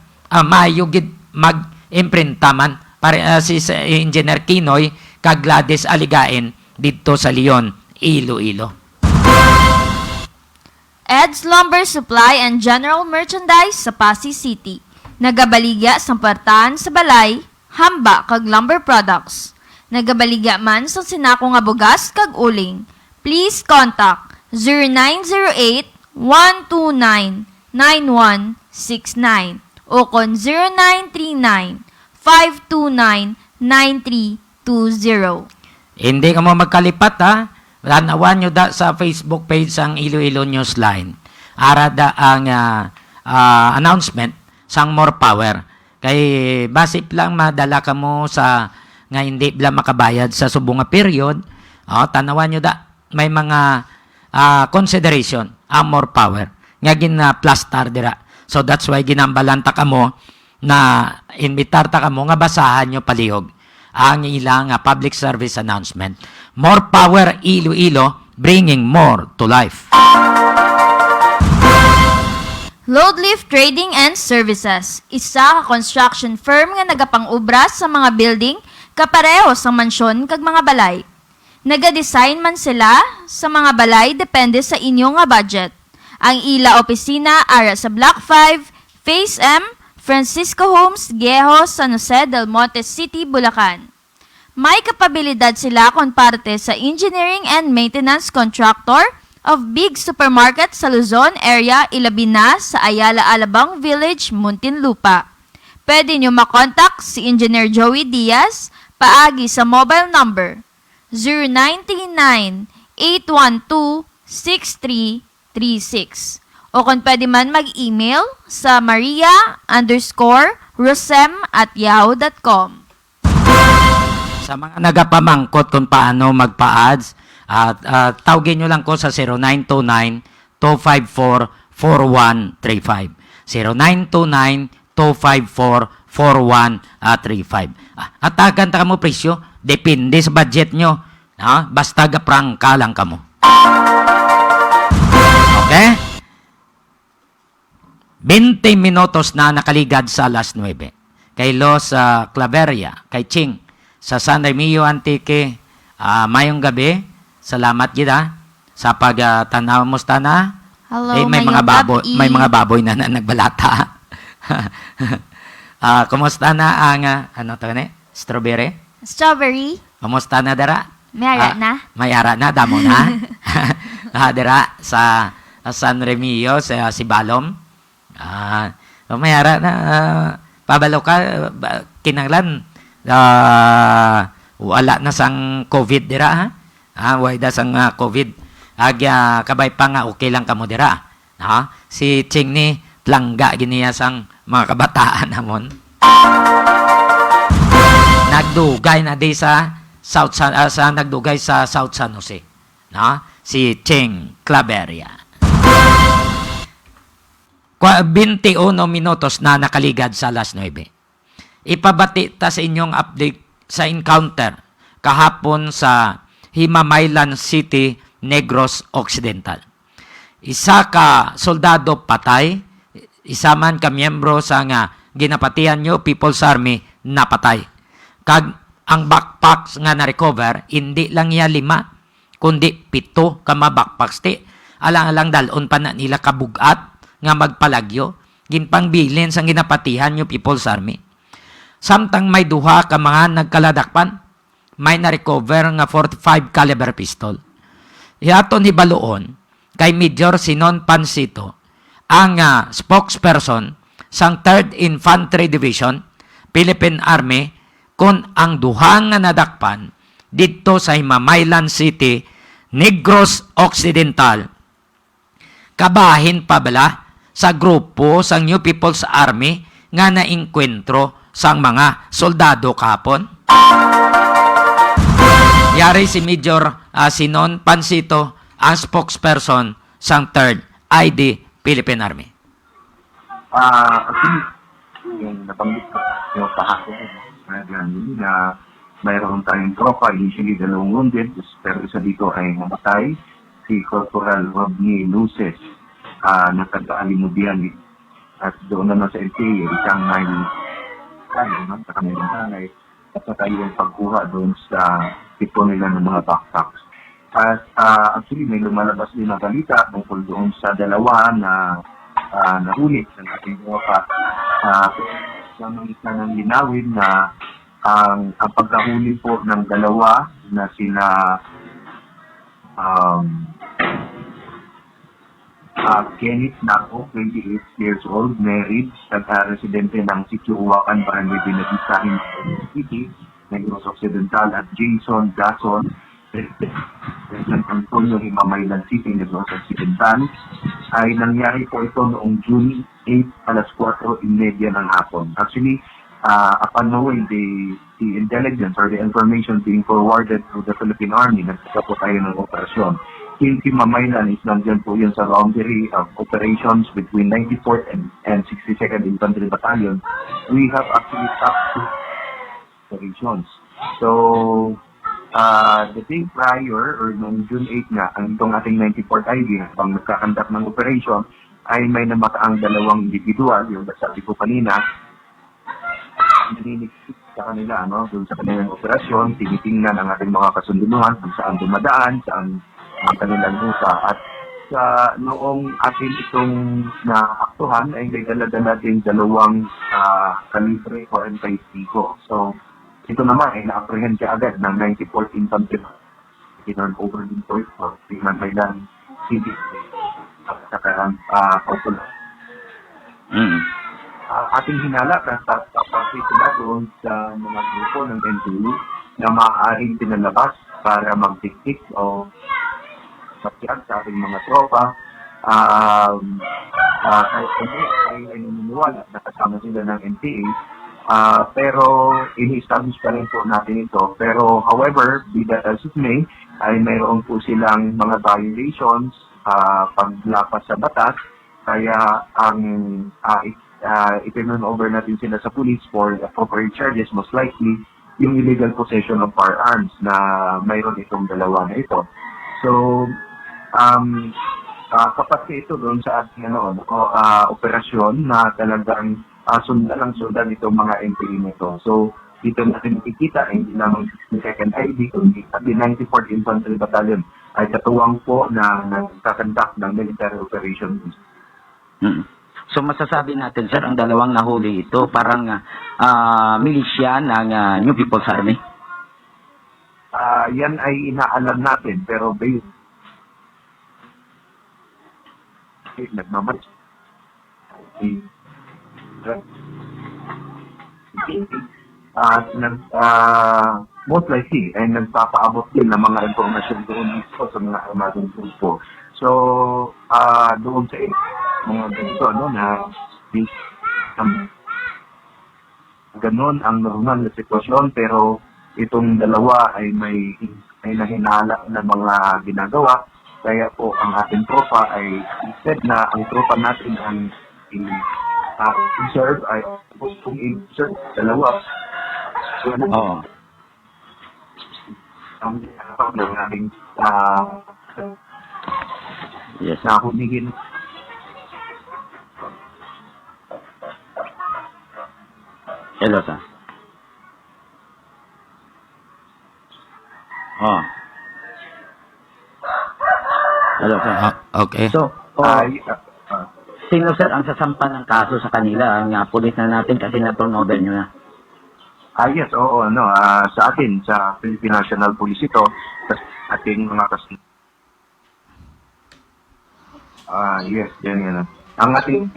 mayo gid mag-imprinta man si Engineer Kinoy kag Gladys Aligain dito sa Leon, Iloilo. Ed's Lumber Supply and General Merchandise sa Pasig City. Nagabaligya sa partaan sa balay, hamba kag lumber products. Nagabaligya man sa sinako nga bugas kag uling. Please contact 0908-129-9169 o kon 0917-529-9320. Hindi ka mo magkalipat ha. Lanawan nyo da sa Facebook page ang Iloilo Newsline. Ara da ang announcement sang more power. Kay basip lang madala ka mo sa nga hindi lang makabayad sa subong nga period. Tanawan nyo da may mga consideration ang more power. Nga plastar dira. So that's why ginambalanta ka mo na invitar ta ka mo nga basahan nyo palihog ang ilang public service announcement. More power Iloilo, bringing more to life. Loadlift Trading and Services, isa ka construction firm nga nagapang-ubra sa mga building kapareho sa mansyon kag mga balay. Nagadesign man sila sa mga balay depende sa inyo nga budget. Ang ila opisina ara sa Block 5, Phase M, Francisco Homes, Geho, San Jose del Monte City, Bulacan. May kapabilidad sila kung parte sa engineering and maintenance contractor of big supermarket sa Luzon area, ilabi na sa Ayala Alabang Village, Muntinlupa. Pwede nyo makontak si Engineer Joey Diaz paagi sa mobile number 0939-812-6336 o kung pwede man mag-email sa maria_rosem@yahoo.com. Sa mga nagapamangkot kung paano magpa-ads, tawagin nyo lang ko sa 0929-254-4135. 0929-254-4135. Atagan ta mo presyo, depende sa budget nyo. Basta gaprangka lang kamo. Okay? 20 minutos na nakaligad sa alas 9. Kay Los Claveria, kay Ching, sa San Remio Antique, mayong gabi. Salamat gida sa pagtanaw mo na. Hello, may mga baboy na nagbalata. Kumusta na ang strawberry? Strawberry, Kumusta na dara? mayara na. Mayara na, damo na. Dara sa San Remio, sa Sibalom. Mayara na. Pabalo ka, kinanglan. Wala na sang COVID dira, ha? Wala na sang COVID. Kabay pa nga, okay lang kamo dira. Si Ching ni, plangga giniya sang mga kabataan namon. Nagdugay na di sa nagdugay sa South San Jose. Si Ching Claveria. 21 minutos na nakaligad sa alas 9. Ipabati ta sa inyong update sa encounter kahapon sa Himamaylan City, Negros Occidental. Isa ka soldado patay, isa man ka miyembro sa ginapatihan nyo People's Army napatay. Kag ang backpacks nga na-recover, hindi lang niya 5, kundi 7 ka backpacks ti. Alang-alang dalon pa na nila kabugat nga magpalagyo, ginpangbilin sa ginapatihan nyo People's Army. Samtang may duha ka mga nagkaladakpan, may na-recover nga 45 caliber pistol. Yaton hibaluon kay Major Sinon Pansito, ang spokesperson sang 3rd Infantry Division, Philippine Army, kung ang duha nga nadakpan dito sa Himamaylan City, Negros Occidental, kabahin pa bala sa grupo sang New People's Army nga nainkwentro sang mga soldado kahapon. Yari si Major Sinon Pansito, ang spokesperson sang 3rd ID Philippine Army. Actually, yung nabanggit ko, yung kahapon, na mayroon tayong tropa, initially 2 wounded, pero isa dito ay namatay, si Corporal Rodney Luces, na taga-Alimudian, at doon naman sa LPA, isang sa kanilang nanay, at saka yung pagkuha doon sa tipo nila ng mga backpacks. At actually, may lumalabas din na balita tungkol doon sa dalawa na nahuli sa ating tropa. Sa mga ng linawin na ang pagkahuli po ng dalawa na sina Kenneth Naco, 28 years old, married, residente ng Sitio Uwakan, Barangay Binadisahin, City, Negros Occidental, at Jason Gason, San Antonio, Himamaylan City, Negros Occidental, ay nangyari po ito noong June 8, alas 4:30 ng hapon. Actually, upon knowing the intelligence or the information being forwarded to the Philippine Army, nagkita po tayo ng operasyon. Yung Himamaylan is nandiyan po yun sa boundary of operations between 94th and 62nd Infantry Battalion. We have actually stopped two operations. So, the day prior, or noong June 8 nga, ang itong ating 94th ID, pang nagkakandak ng operation, ay may namataang dalawang individual, yung sabi ko kanina, naninig sa kanila, doon sa kanilang operasyon, tinitingnan ang ating mga kasunduan, kung saan dumadaan, saan ang kanilang ruta. At noong atin itong naaktuhan, ay may dala-dala din dalawang kalibre 45 Pico. So, ito naman ay na-apprehend ka agad ng 94th Infantry Battalion over din po ito, Himamaylan City at saka Popular. Ating hinala na tapos sila doon sa mga grupo ng NTU na maaaring pinalabas para magtiktik o masyag sa ating mga tropa. Kahit kami ay naniniwala na kasama sila ng NPA, pero ini-establish pa rin po natin ito. Pero however, be that as it may, ay mayroon po silang mga violations paglapas sa batas, kaya ang itinun over natin sila sa police for appropriate charges, most likely yung illegal possession of firearms na mayroon itong dalawa na ito. So, kapag ito doon sa ating operasyon na talagang sundan itong mga NPA nito. So, dito natin makikita, hindi lamang 62nd ID, kundi the 94th Infantry Battalion ay katuwang po na nagkakandak ng military operations. So masasabi natin, sir, ang dalawang nahuli ito parang milisya ng New People's Army? Yan ay inaalam natin, pero based nagmamatch most likely ay nagpapaabot din ng mga informasyon doon dito sa mga armadong grupo. So, doon sa mga ganito, na ganon ang normal na sitwasyon, pero itong dalawa ay may nahinala na mga ginagawa. Kaya po ang ating tropa ay instead na ang tropa natin ang i-serve ay kung i-serve dalawa. So, ang ng aming yes, nahumigin. Hello, sir. Hello, sir. Okay. So, sino, sir, ang sasampa ng kaso sa kanila? Ang pulis na natin kasi na-turnover nyo na. Yes, oo, sa atin, sa Philippine National Police ito, sa ating mga yes, yan. Ang ating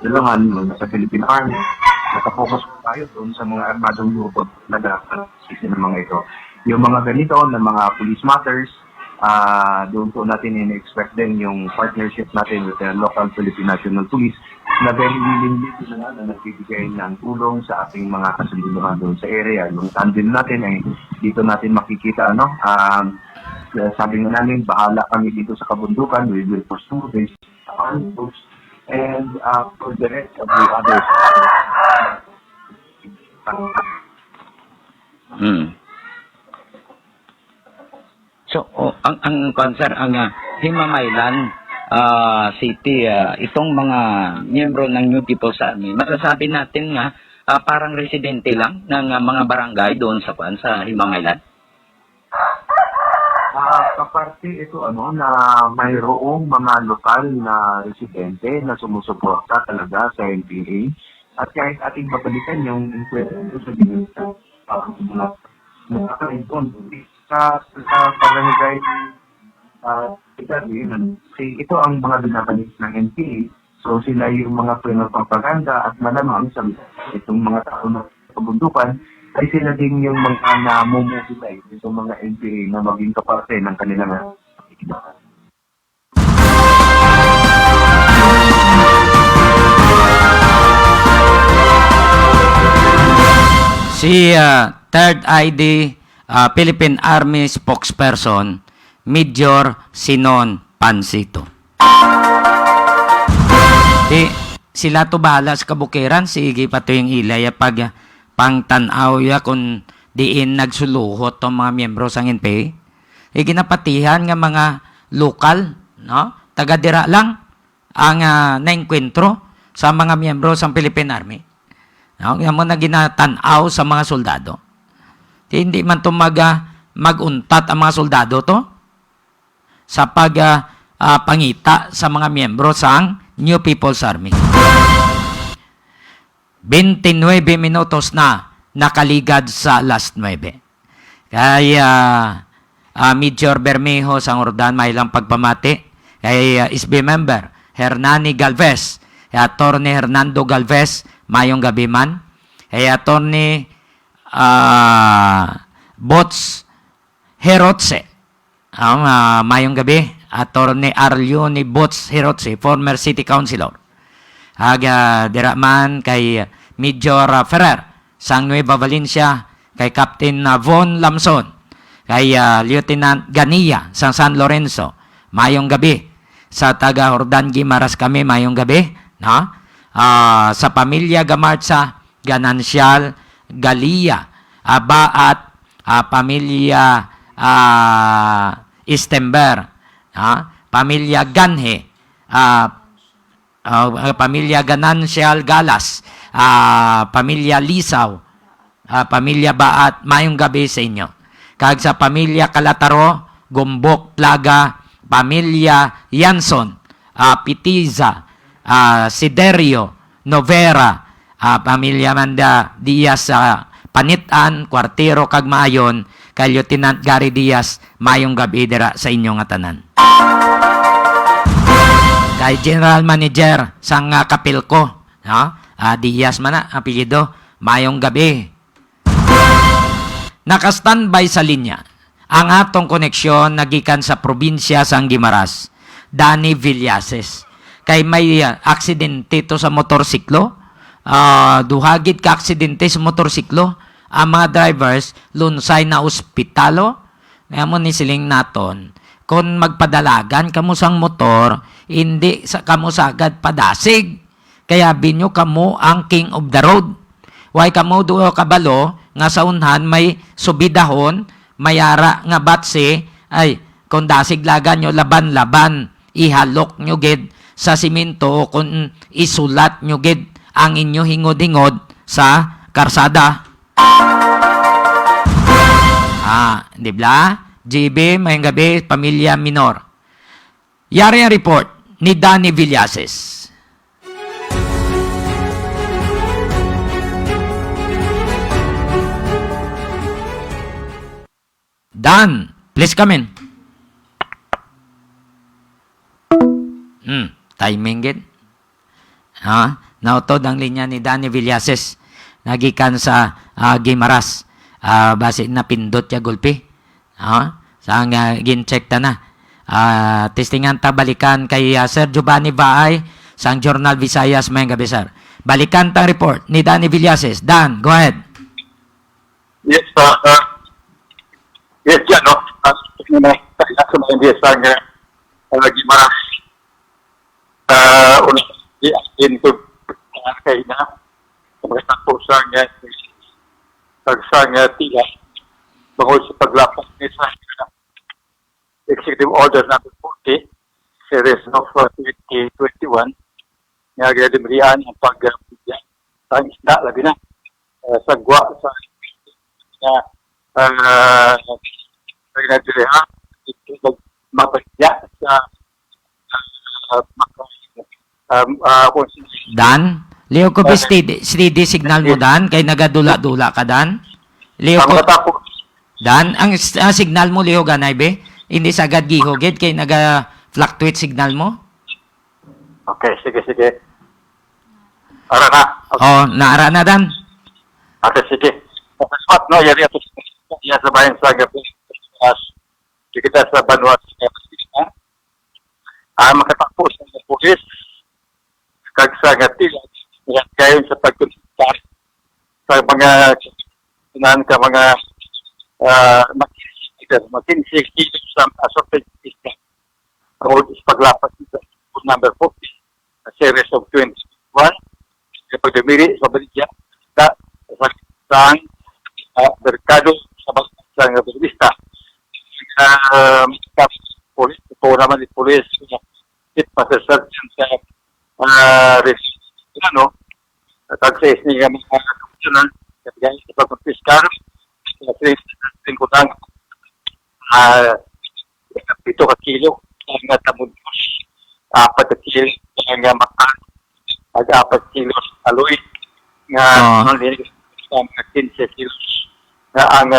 dalahan sa Philippine Army, nakapokus tayo doon sa mga armadong grupo na sisi ng mga ito. Yung mga ganito na mga police matters, doon po natin in-expect din yung partnership natin with the local Philippine National Police na very willingly na nagbibigay ng tulong sa ating mga kasunduan doon sa area. Yung tandem natin ay dito natin makikita, sabi nga namin, bahala kami dito sa kabundukan, we will pursue this outpost, and for the rest of the others. So, ang concern, ang Himamaylan City, itong mga miyembro ng New People's Army, masasabi natin nga, parang residente lang ng mga barangay doon sa Himamaylan? Kaparte ito na mayroong mga lokal na residente na sumusuporta talaga sa NPA, at kahit ating babalikan yung inkwento sa ginita sa barangay Exactly, ito ang mga binabanis ng NPA. So sila yung mga pinagpapaganda at malamang sa itong mga tao na pabundukan ay sila din yung mga namumuhulay itong mga NPA na maging kaparte ng kanilang aktividad. Si Third ID Philippine Army spokesperson Major Sinon Pansito. Sila to bahala sa kabukiran, sige pa to yung ilay pag pangtanaw ya kung diin nagsuluhot tong mga miyembro sang NPA. Ginapatihan nga mga lokal, no? Taga-dira lang ang naengkwentro sa mga miyembro sang Philippine Army. No? Yan mo na ginatanaw sa mga soldado. Hindi man to maguntat ang mga soldado to sa pangita sa mga miyembro sang New People's Army. 29 minutos na nakaligad sa last 9. Kaya Major Bermejo sang Ordan may lang pagpamati kay SB member Hernani Galvez, kay Attorney Hernando Galvez, mayong gabi man, kay Attorney Bots Herotse, mayong gabi, Attorney Arlioni Bots Herotse, former city councilor. Diraman kay Major Ferrer sang Nueva Valencia, kay Captain Von Lamson, kay Lieutenant Ganilla sang San Lorenzo, mayong gabi. Sa taga Jordan Guimaras kami, mayong gabi, no? Sa pamilya Gamarza Ganancial Galia Abaat, pamilya Istember, pamilya Ganhe, pamilya Ganancial Galas, pamilya Lisaw, pamilya Baat, mayong gabi sa inyo. Kag sa pamilya Kalataro, Gumbok, Plaga, pamilya Yanson, Pitiza, Siderio, Novera, pamilya Manda Diaz, Panitan, Kwartero, kag Maayon, kay Lieutenant Gary Diaz, mayong gabi dira sa inyong atanan. Kay General Manager sang Kapilko, Diaz man na, apelyido, mayong gabi. Naka-standby sa linya ang atong koneksyon nagikan sa probinsya sang Guimaras, Danny Villases. Kay may aksidente to sa motorsiklo, duhagit ka aksidente sa motorsiklo, ang mga drivers lunsay na ospitalo. Kaya mo ni siling naton, kung magpadalagan kamo sang motor, hindi sa kamo sagad padasig. Kaya binyo kamo ang king of the road. Way kamo duo kabalo nga sa unhan may subidahon, mayara nga batse, ay kung dasig lagan nyo laban-laban, ihalok nyo gid sa simento o kung isulat nyo gid ang inyo hingod-hingod sa karsada. Di ba? GB, mayang gabi, pamilya minor. Yari ang report ni Danny Villases. Dan, please come in. Timing gid. Nautod ang linya ni Danny Villases. Nagikan sa Guimaras. Base na pindot ya gulpi. Sang gin-check ta na. Testingan ta balikan kay Sir Giovanni Baay sang Journal Visayas mayang gabi, sir. Balikan ta report ni Danny Villases. Dan, go ahead. Yes, yes, yan, no? Sa mga hindi sang Gimaras. Unang ko kay na pagkatapos sang tila bangod sa paglapas ni sa Executive Order number 40 series of 2021 nga ginadimrian ang sa isda labi na sagwa sa ginadirihan mapasya sa Dan, Leo ko steady signal mo, Dan, kay nagadula-dula ka, Dan. Leo ko, Dan, ang signal mo, Leo, ganay, be? hindi sagad gihugid kay naga-fluctuate signal mo? Okay, sige. Ara na. Oh, naara na dan. Okay, sige. Okay, smart, no? Yari ito sa bayan sa gabi. Di kita sa Banwas. Makatapos ng pulis. Kag sa gatil. Gayon sa pagkuntar. Sa mga sinan ka mga makinsig sa assorted system. Ang paglapas sa number 40. A series of 21. Kapag dumiri sa baligya. Sa merkado sa motorista. Polis, ito naman yung polis, it Master Sergeant sa ano, tag-says niya mga kapitunan, kaya sa pag-piskar, sa ko lang, 7 kilo, ang tamudos, 4 kilo, ang makan, 4 kilo aloy, nga, 15 kilos, nga ang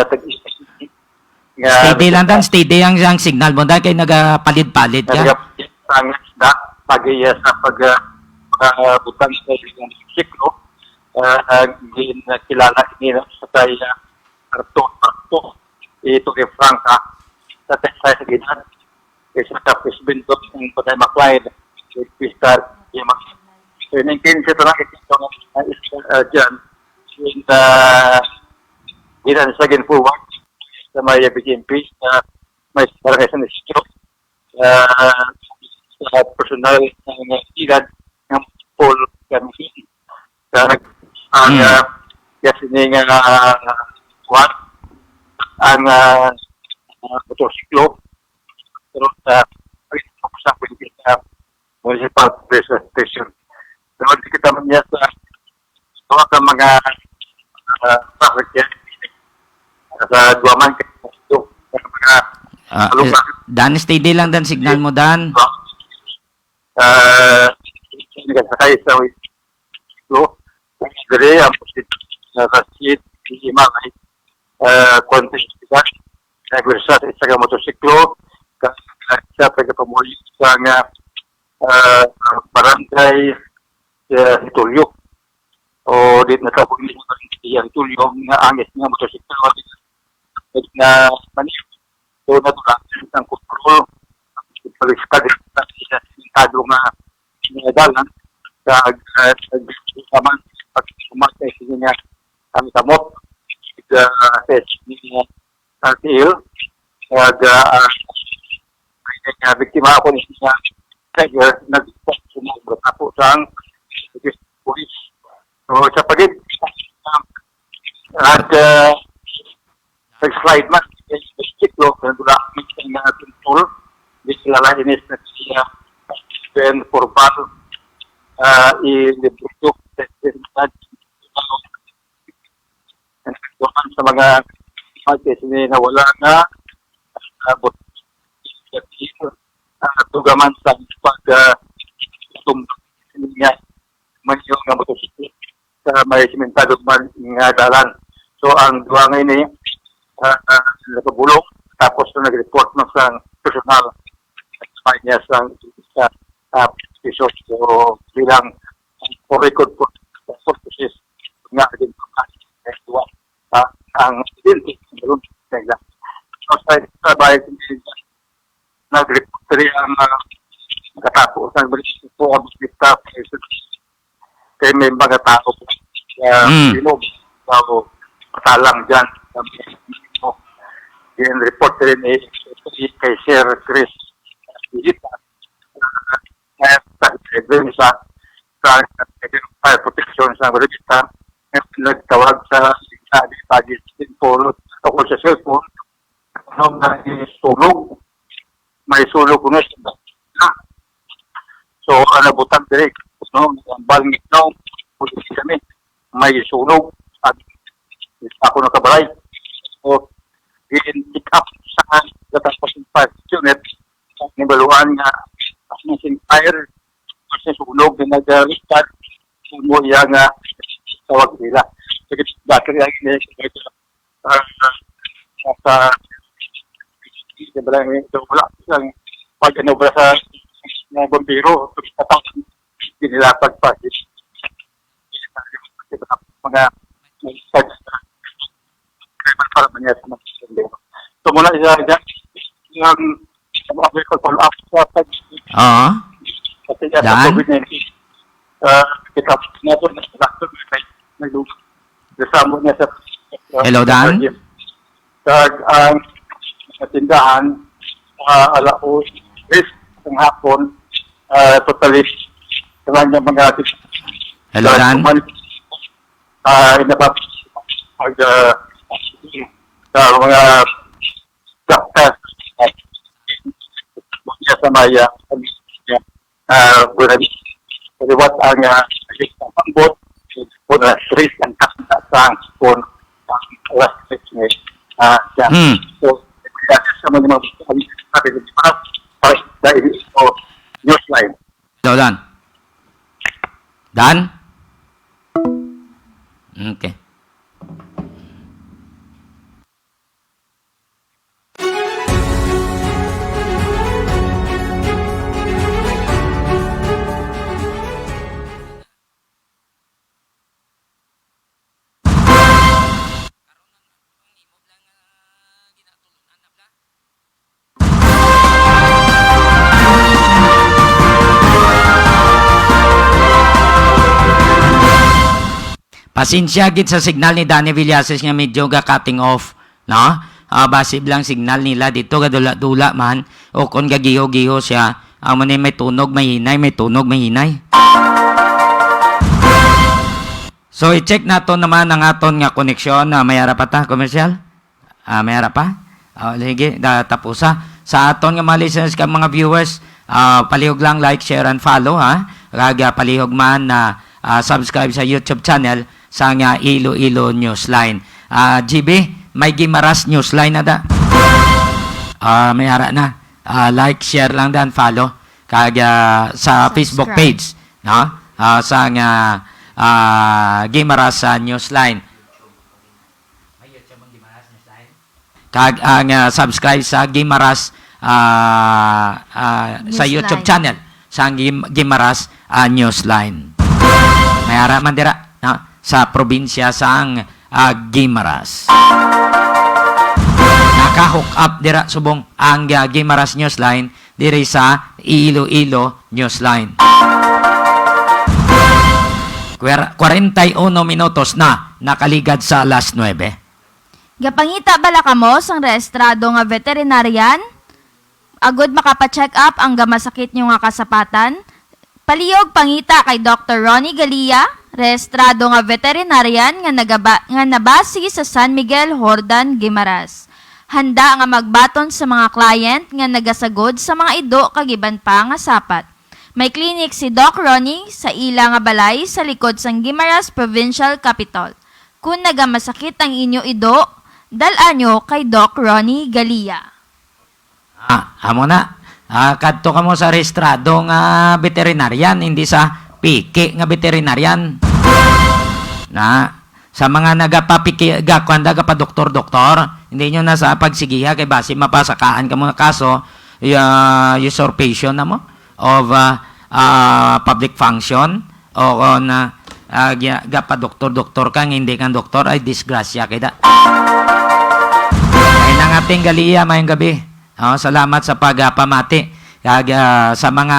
Steady lang dan, steady ang signal mo dahil kay nagapalit-palit ka. Sa pag-iya sa pagbutang sa isang siklo, kilala nila sa tayo Arto, ito kay Franca, sa Texas sa Ginan, kay sa Tapis Bintot, ng Patay Macleod, kay Pistar, yung mga. So, 19 ito lang ito dyan, yung Ginan sa Ginforward, sa may BGMP, may barangay sa Nestro, sa personal ng ilad ng Paul Camille. Ang yasining one, ang motorsiklo, pero sa municipal pressure station. Pero hindi kita man niya sa mga traffic yan, sa Duaman kayo mga Dan, steady lang dan signal mo dan. sakay sa Wito dire ang posit sa sit lima ay contest ka nagwersa sa motorsiklo sa pagpamuli sa barangay Tulyo o dit na kapag yung Tulyo nga angis nga motorsiklo na manis. So, natulakan ang kontrol palis ka din sa sintado nga dalan sa naman pag-umatay sa niya ang kamot sa test niya RTL kaya biktima ako niya kaya nag-pag-sumobra po sa police. So, sa pagit at nag-slide man sa siklo kaya natulakan nga kontrol di kilala inis na siya Ben Formal i-libro sa mga markets na wala na tugaman sa niya masyong nga motosiklo sa may simentado nga dalan. So ang duwa ngayon eh nakabulong tapos na nag-report na sa personal niya sa episode. So bilang for record purposes nga din ang identity ng Tegla. So sa bayan nag-report rin ang nakatapos ng British po ang staff kay may mga tao sinog so patalang dyan yung report rin kay Sir Chris Digita sa fire protection sa Regista nagtawag sa Pagis Polo ako sa cellphone may sulog kuno so anabutan direct ang balngit kami may sunog at ako nakabalay so in-pick up sa Gatapos Fire Unit nibaluan nga missing fire kasi sunog na nag-restart sumuya nga tawag nila kasi battery ang sa wala siyang pag-ano ba sa mga bombero, hindi nila pagpagis. Mga para niya sa mga bombero. So mula yung agricultural after Oo. kasi sa Daan? COVID-19, kita na ito na sa nagluto. Kasama niya sa Hello, Dan? ang tindahan alaos risk ng hapon totally sa kanya mga Hello, Dan? inabap sa mga doctor niya sa maya what ang pambot po na risk ang kasang po last week so sa mga para dahil ito newsline. Hello, Dan? Dan? Okay. Pasensya gid sa signal ni Danny Villases nga medyo ga cutting off, no? Base lang signal nila dito gadula-dula man o kon gagiho-giho siya, amo ni may tunog may hinay. So i-check nato naman ang aton nga koneksyon na mayara pa ta komersyal. Mayara pa? Sige, tapusa. Sa aton nga mga listeners ka mga viewers, palihog lang like, share and follow ha. Kaga palihog man na subscribe sa YouTube channel sa nga Iloilo Newsline. GB, may Gimaras Newsline na da. May ara na. Like, share lang dan, follow. Kaga sa Facebook page, no? Sa nga Gimaras Newsline. May YouTube ang Gimaras Newsline. Kag ang subscribe sa Gimaras sa YouTube channel sa Gimaras Newsline. May ara man dira, no? Sa probinsya sang Gimaras. Naka-hook up dira subong ang Gimaras Newsline diri sa Iloilo Newsline. 41 minutos na nakaligad sa alas 9. Gapangita bala kamo sang rehistrado nga veterinarian? Agod makapacheck up ang gamasakit nyo nga kasapatan? Palihog pangita kay Dr. Ronnie Galia, rehistrado nga veterinarian nga nabasi sa San Miguel, Hordan, Gimaras. Handa nga magbaton sa mga client nga nagasagod sa mga ido kagiban pa nga sapat. May clinic si Doc Ronnie sa ila nga balay sa likod sang Gimaras Provincial Capital. Kung nagamasakit ang inyo ido, dalan nyo kay Doc Ronnie Galia. Amo na. Kadto ka mo sa rehistrado nga veterinarian, hindi sa piki nga veterinarian. Na, sa mga nagapapiki, nagapa doktor-doktor, hindi nyo na sa pagsigiha kay basi mapasakaan ka mo kaso, usurpation na mo of public function o na gapa doktor-doktor ka, hindi kang doktor, ay disgrasya kaya. Ay nang ating Galia, mayang gabi. Salamat sa pagpamati. Sa mga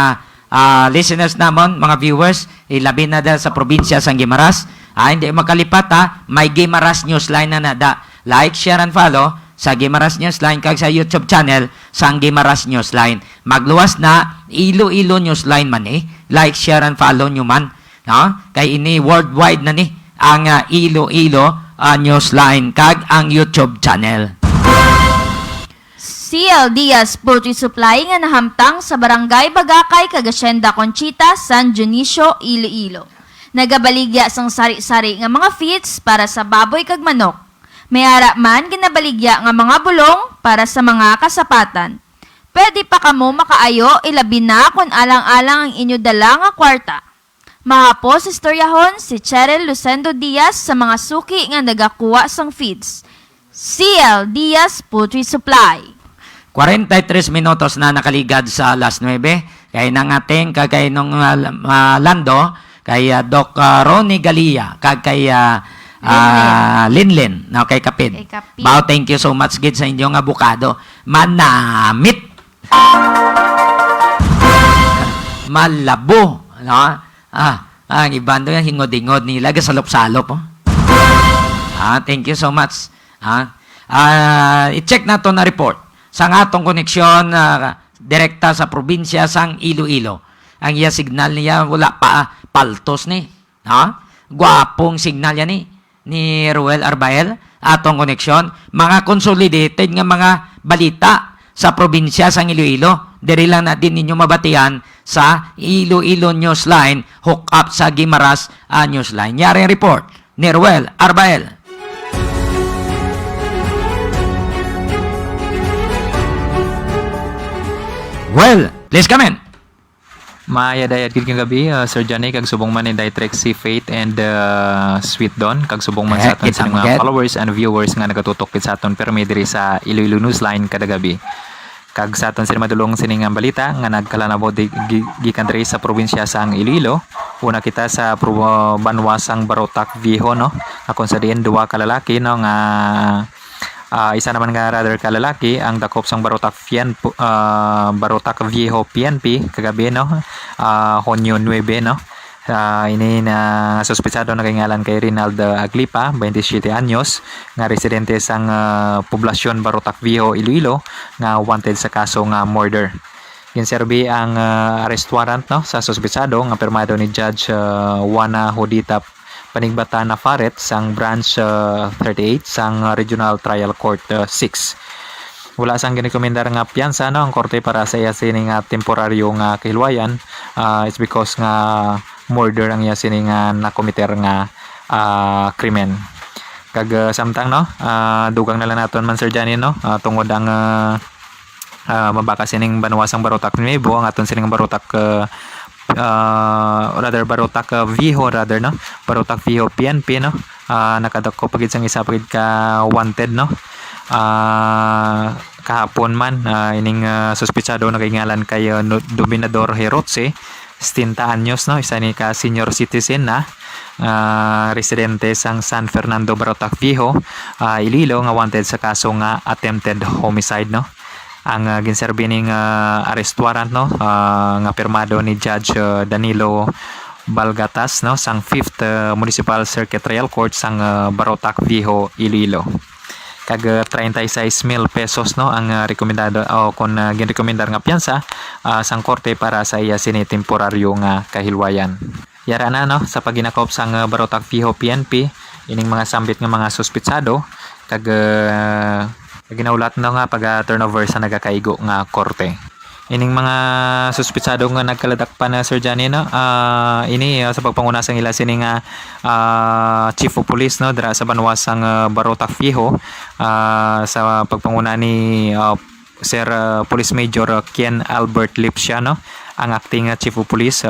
listeners namon, mga viewers, ilabi na dahil sa probinsya sang Gimaras. Hindi makalipat may Gimaras Newsline na nada. Like, share, and follow sa Gimaras Newsline kag sa YouTube channel sang Gimaras Newsline. Magluwas na Iloilo Newsline man Like, share, and follow nyo man. No? Kay ini worldwide na ang Iloilo Newsline kag ang YouTube channel. CL Diaz Poultry Supply nga nahamtang sa Barangay Bagakay, Cagacienda Conchita, San Dionisio, Iloilo. Nagabaligya sang sari-sari nga mga feeds para sa baboy kag manok. May ara man ginabaligya nga mga bulong para sa mga kasapatan. Pwede pa kamo makaayo ilabi na kung alang-alang ang inyo dala nga kwarta. Mahapos istoryahon si Cheryl Lucendo Diaz sa mga suki nga nagakuha sang feeds. CL Diaz Poultry Supply. 43 minutos na nakaligad sa alas 9. Kay nangating kay nung Lando, kay Doc Ronnie Galia, kay Linlin, no, kay Kapid. Kay Kapid. Bao, thank you so much gid sa inyong abukado. Manamit. Malabo, no? Ang ibando yan, hingod-hingod nila, gasalop-salop. Oh. Thank you so much. I-check na to na report sa atong koneksyon direkta sa probinsya sang Iloilo. Ang iya signal niya wala pa paltos ni. Gwapong signal yan ni Ruel Arbael atong koneksyon. Mga consolidated nga mga balita sa probinsya sang Iloilo. Diri lang na din ninyo mabatian sa Iloilo Newsline, hook up sa Gimaras Newsline. Yari report ni Ruel Arbael. Well, please come in. Maaya dayat gid gabi, Sir Johnny, kag subong man ni Ditrex si Faith and Sweet Dawn, kag subong man sa aton kita sa mo, mga Ged. followers and viewers nga nagatutok gid sa aton permi diri sa Iloilo Newsline kada gabi. Kag sa aton sila madulong sining nga balita nga nagkalanabo gikan diri sa probinsya sang Iloilo. Una kita sa banwasang Barotac Viejo, no. Akon sa diin duwa ka lalaki, no, nga isa naman nga rather kalalaki ang dakop sang Barotac Viejo PNP kagabi, no, Hunyo 9, no. Ini na suspetsado na ngalan kay Rinaldo Aglipa, 27 anyos, nga residente sang poblasyon Barotac Viejo, Iloilo, nga wanted sa kaso nga murder. Ginserbi ang arrest warrant, no, sa suspetsado nga pirmado ni Judge Juana Hodita Panigbata na Faret sang branch 38 sang Regional Trial Court 6. Wala sang ginikomendar nga piyansa, no, ang korte para sa iya sining nga temporaryo nga kahilwayan. It's because nga murder ang iya sining nga nakomiter nga krimen. Kag samtang, no, dugang na lang naton man Sir Johnny, no, tungod ang mabaka sining banwasang Barotac Nuevo ang aton sining Barotac Barotac Viejo, no, Barotac Viejo PNP, no, nakadako pagid sang isa pagid ka wanted, no. Kahapon man ining suspetsado na kay ngalan kay Dominador Herotse, 70 anyos, no, isa ni ka senior citizen na residente sang San Fernando Barotac Viejo, Iloilo, nga wanted sa kaso nga attempted homicide, no. Ang ginserbi ning arrest warrant, no, nga pirmado ni Judge Danilo Balgatas, no, sang 5th Municipal Circuit Trial Court sang Barotac Viejo, Iloilo. Kag 36,000 pesos, no, ang rekomendado o kon ginrekomendar nga piyansa sang korte para sa iya sini temporaryo nga kahilwayan. Yara na, no, sa paginakop sang Barotac Viejo PNP ining mga sambit nga mga suspetsado kag ginaulat na nga pag turnover sa nagakaigo nga korte. Ining mga suspetsado nga nagkaladak pa na Sir Johnny, no, ini sa pagpanguna sang ila sini nga Chief of Police, no, dira sa banwasang Barotac Viejo, sa pagpanguna ni Sir Police Major Ken Albert Lipsia, no, ang acting Chief of Police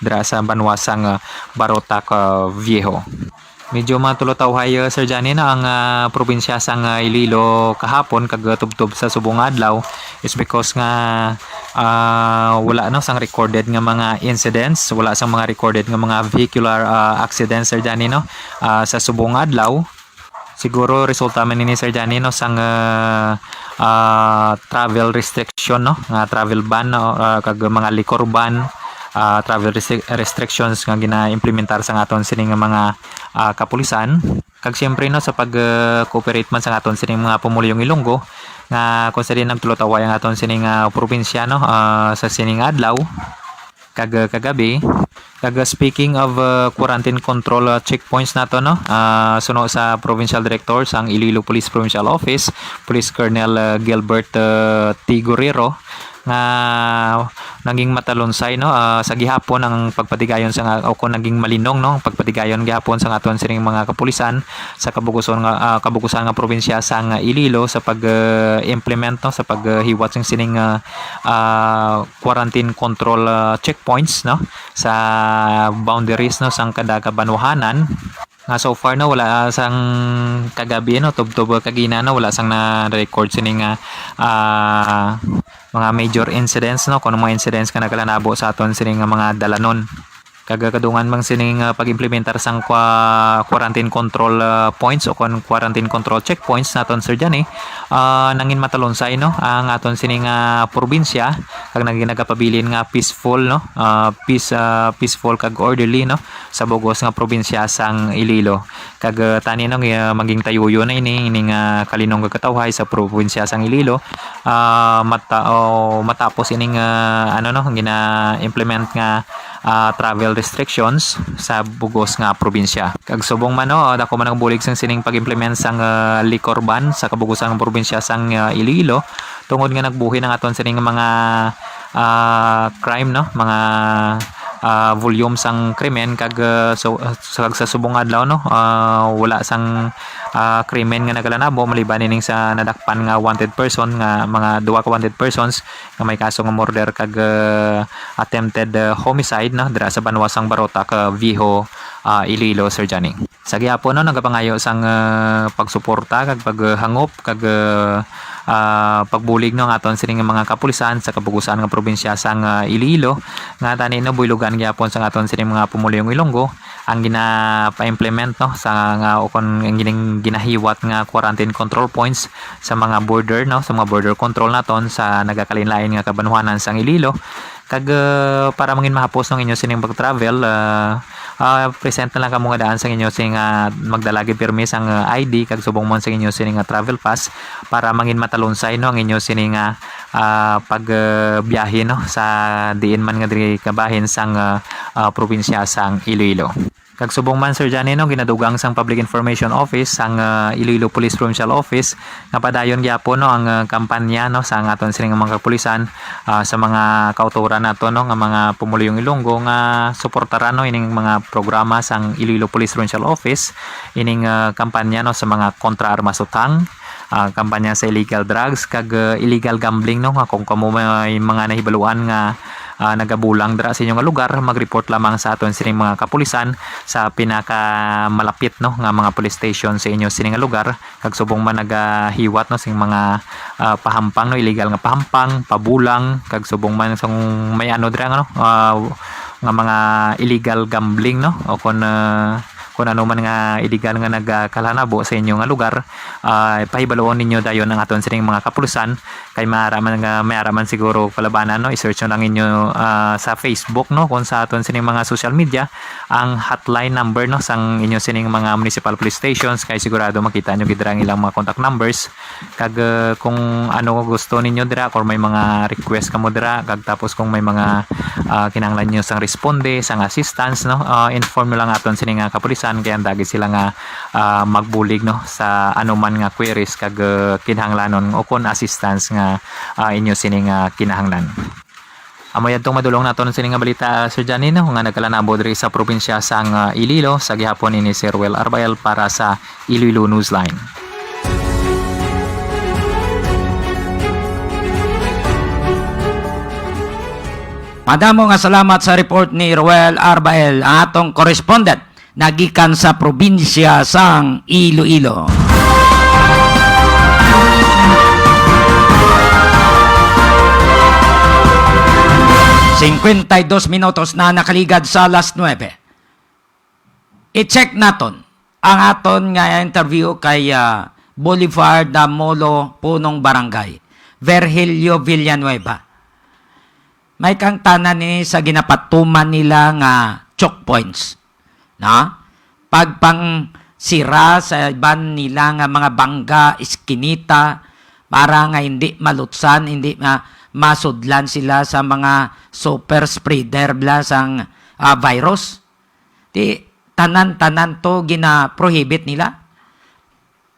dira sa banwasang Barotac Viejo. Medyo matulotawhay Sir Johnny, na ang probinsya sang Iloilo kahapon kag tubtob sa subong adlaw is because nga wala, no, sang recorded nga mga incidents, wala sang mga recorded nga mga vehicular accidents Sir Johnny, no, sa subong adlaw. Siguro resulta man ni Sir Johnny, no, sang travel restriction, no, nga travel ban, no, kag mga liquor ban, travel restrictions nga gina-implementar sa aton sining mga kapulisan. Kag siyempre, no, sa pag-cooperate man sa aton sining mga pumulyong Ilonggo nga kung sa din nagtulotaway ang aton sining probinsya, no, sa sining adlaw kag kagabi. Kag speaking of quarantine control checkpoints nato, no, suno sa Provincial Director sang Iloilo Police Provincial Office, Police Colonel Gilbert T. Guerrero, nga naging matalunsay, no, sa gihapon ang pagpatigayon sa o kung naging malinong, no, pagpatigayon gihapon sa aton sining mga kapulisan sa kabukusan nga probinsya sang Iloilo sa pag-implement, no, sa paghiwat sing sining quarantine control checkpoints, no, sa boundaries, no, sang kada kabanwahanan Nga so far no wala sang kagabi no tubtob kagina no wala sang na-record sining mga major incidents no kuno mga incidents nga nagalanabo sa aton sining mga dalanon. Kagakadungan mang sining pag-implementar sang quarantine control points o quarantine control checkpoints naton sir dyan nangin matalonsay no ang aton sining probinsya kag naging nagapabilin nga peaceful no peaceful kag orderly no sa bugos nga probinsya sang Iloilo kag tani no maging tayuyo na ining kalinong katawhay sa probinsya sang Iloilo matapos ining gina-implement nga travel restrictions sa bugos nga probinsya. Kag subong man no, dako man ang bulig sang sining pag-implement sang liquor ban sa kabugusan ng probinsya sang Iloilo tungod nga nagbuhi ng aton sining mga crime no, mga volume sang krimen kag sa subong adlaw no wala sang krimen nga nagalanabo maliban ining sa nadakpan nga wanted person nga mga duwa ka wanted persons nga may kaso nga murder kag attempted homicide no dira sa Banwasang Barota ka Viejo Iloilo Sir Johnny. Sa gihapon no nagapangayo sang pagsuporta kag paghangop kag pagbulig no nga aton sining mga kapulisan sa kabugusan nga probinsya sang Iloilo nga tani no buylugan gyapon sa aton sining mga pumulong Ilonggo ang gina-implement no sa nga ukon ang ginahiwat nga quarantine control points sa mga border no sa mga border control naton sa nagakalinlain nga kabanwanan sang Iloilo kag para mangin mahapos ng inyo sining pag-travel present na lang kamo nga daan sa inyo sing magdalagi pirmi sang ID kag subong mon sa inyo sining travel pass para mangin matalonsay no ang inyo sining pagbiyahe no sa diin man nga diri kabahin sang probinsya sang Iloilo. Kag subong man Sir Johnny no ginadugang sang Public Information Office sang Iloilo Police Provincial Office nga padayon gyapon no ang kampanya no sa aton sining mga kapulisan sa mga kauturan nato no nga mga pumulong Ilonggo nga suportaran no ining mga programa sang Iloilo Police Provincial Office ining kampanya no sa mga kontra-armas utang kampanya sa illegal drugs kag illegal gambling no nga kung kamo may mga nahibaluan nga nagabulang dira sa inyong lugar mag-report lamang sa aton sining mga kapulisan sa pinaka malapit no nga mga police station sa inyo sining lugar kag subong man nagahiwat no sing mga pahampang no illegal nga pahampang pabulang kag subong man sang may ano dira nga no nga mga illegal gambling no o kung ano man nga illegal nga nagkalanabo sa inyo nga lugar pahibaloon ninyo dayon ang aton sining mga kapulisan kay maaraman siguro palabanan no i-search nyo lang inyo sa Facebook no kung sa aton sining mga social media ang hotline number no sang inyo sining mga municipal police stations kay sigurado makita nyo gid ang ilang mga contact numbers kag kung ano gusto ninyo dira or may mga request kamo dira kag tapos kung may mga kinahanglan nyo sang responde sang assistance no inform nyo lang aton sining kapulisan kaya dagi sila nga magbulig no sa anuman nga queries kag kinahanglanon o kon assistance nga inyo sining kinahanglan. Amoy adtong madulong naton sining nga balita Sir Johnny no nga nagkalanabo diri sa probinsya sang Iloilo sa gihapon ini si Ruel Arbael para sa Iloilo Newsline. Madamo nga salamat sa report ni Ruel Arbael ang atong correspondent nagikan sa probinsya sang Iloilo. Dos minutos na nakaligad sa alas 9. I-check naton ang aton nga interview kay Bolivar Damolo Punong Barangay, Virgilio Villanueva. May kang tanan ni sa ginapatuman nila nga choke points. Na? Pagpang sira sa iban nila nga mga bangga, iskinita, para nga hindi malutsan, hindi masudlan sila sa mga super spreader bla sang virus. Di tanan-tanan to gina-prohibit nila.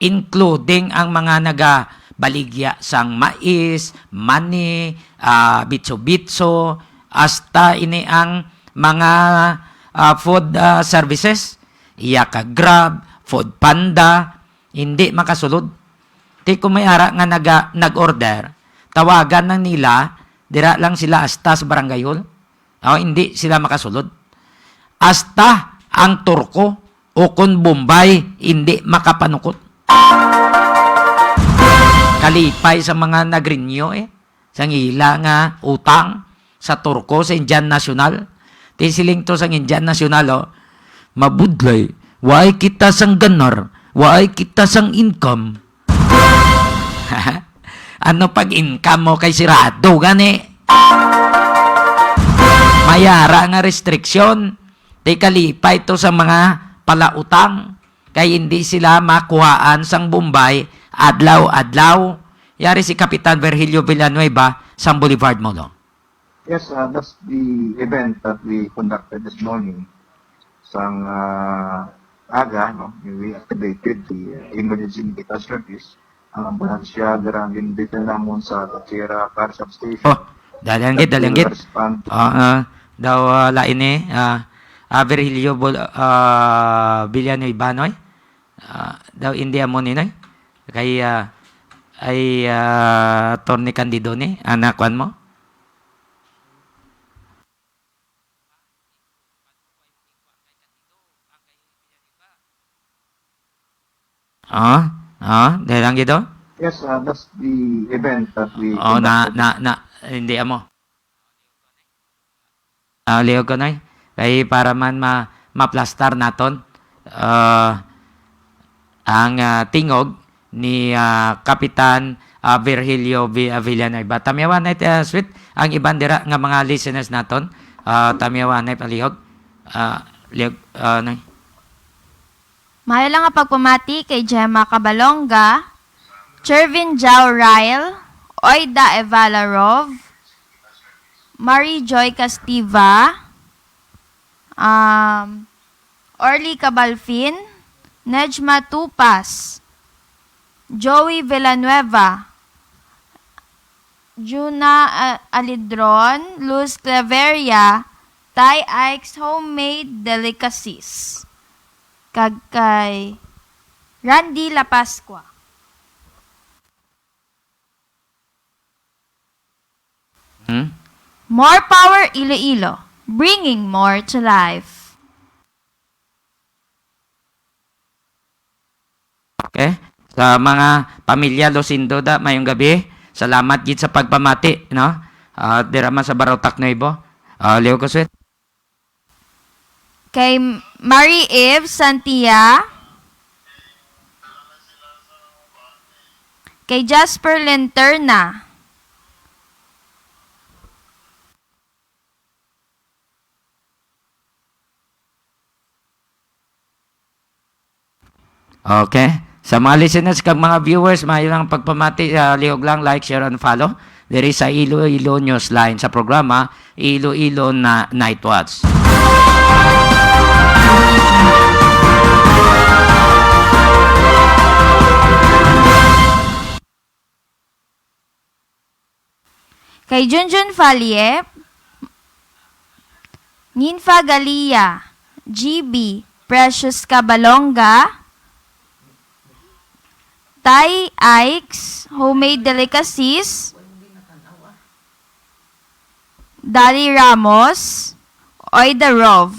Including ang mga nagabaligya sang mais, mani, bitso-bitso, hasta ini ang mga food services, iya ka Grab, Food Panda, hindi makasulod. Di kung may ara nga nag-order, tawagan ng nila, dira lang sila hasta sa barangay hall. Hindi sila makasulod. Hasta ang turko, o kung Bombay hindi makapanukot. Kalipay sa mga nagrinyo sang ila nga utang sa Turko sa Indian National. Tisiling to sang Indian National mabudlay, waay kita sang ganar, waay kita sang income. Ano pag income mo kay sirado gani? Mayara nga restriksyon. Di kalipay to sa mga palautang kay hindi sila makuhaan sang Bombay adlaw-adlaw. Yari si Kapitan Virgilio Villanueva sa Boulevard Molo. Yes, that's the event that we conducted this morning. Sang aga, no, we activated the emergency medical service. Ang ambulansya darangin dito namon sa Tachira Car Substation. Oh, dalanggit. Daw lain Virgilio Villanueva noy. Daw India mo ni noy. Kay ay Atty. Candido ni anakwan mo. Dalang gito? Yes, that's the event that we Oh, conducted. hindi mo. Leo ko na kay para man maplastar naton ang tingog ni Kapitan Virgilio Villanueva. Tamiyawan na sweet ang ibang dira nga mga listeners naton. Tamiyawan na palihog. Lihog na. Mayo lang nga pagpamati kay Gemma Cabalonga, Chervin Jao Ryle, Oida Evalarov, Marie Joy Castiva, Orly Cabalfin, Nejma Tupas, Joey Villanueva, Juna Alidron, Luz Claveria, Thai Ike's Homemade Delicacies, kag kay Randy La Pascua. More Power Iloilo, bringing more to life. Okay? Sa mga pamilya Lucindo da, mayong gabi. Salamat gid sa pagpamati, no? Dira man sa Barotac Nuevo. Leo ko sweet. Kay Marie Eve Santia, kay Jasper Lenterna, Okay? Sa mga listeners kag mga viewers, mayo lang pagpamati, lihog lang, like, share, and follow. Diri sa Iloilo Newsline sa programa Iloilo na Night Watch. kay Junjun Falye, Ninfa Galia, GB, Precious Cabalonga, Thai Ike's Homemade Delicacies, Dali Ramos, Oida Rov.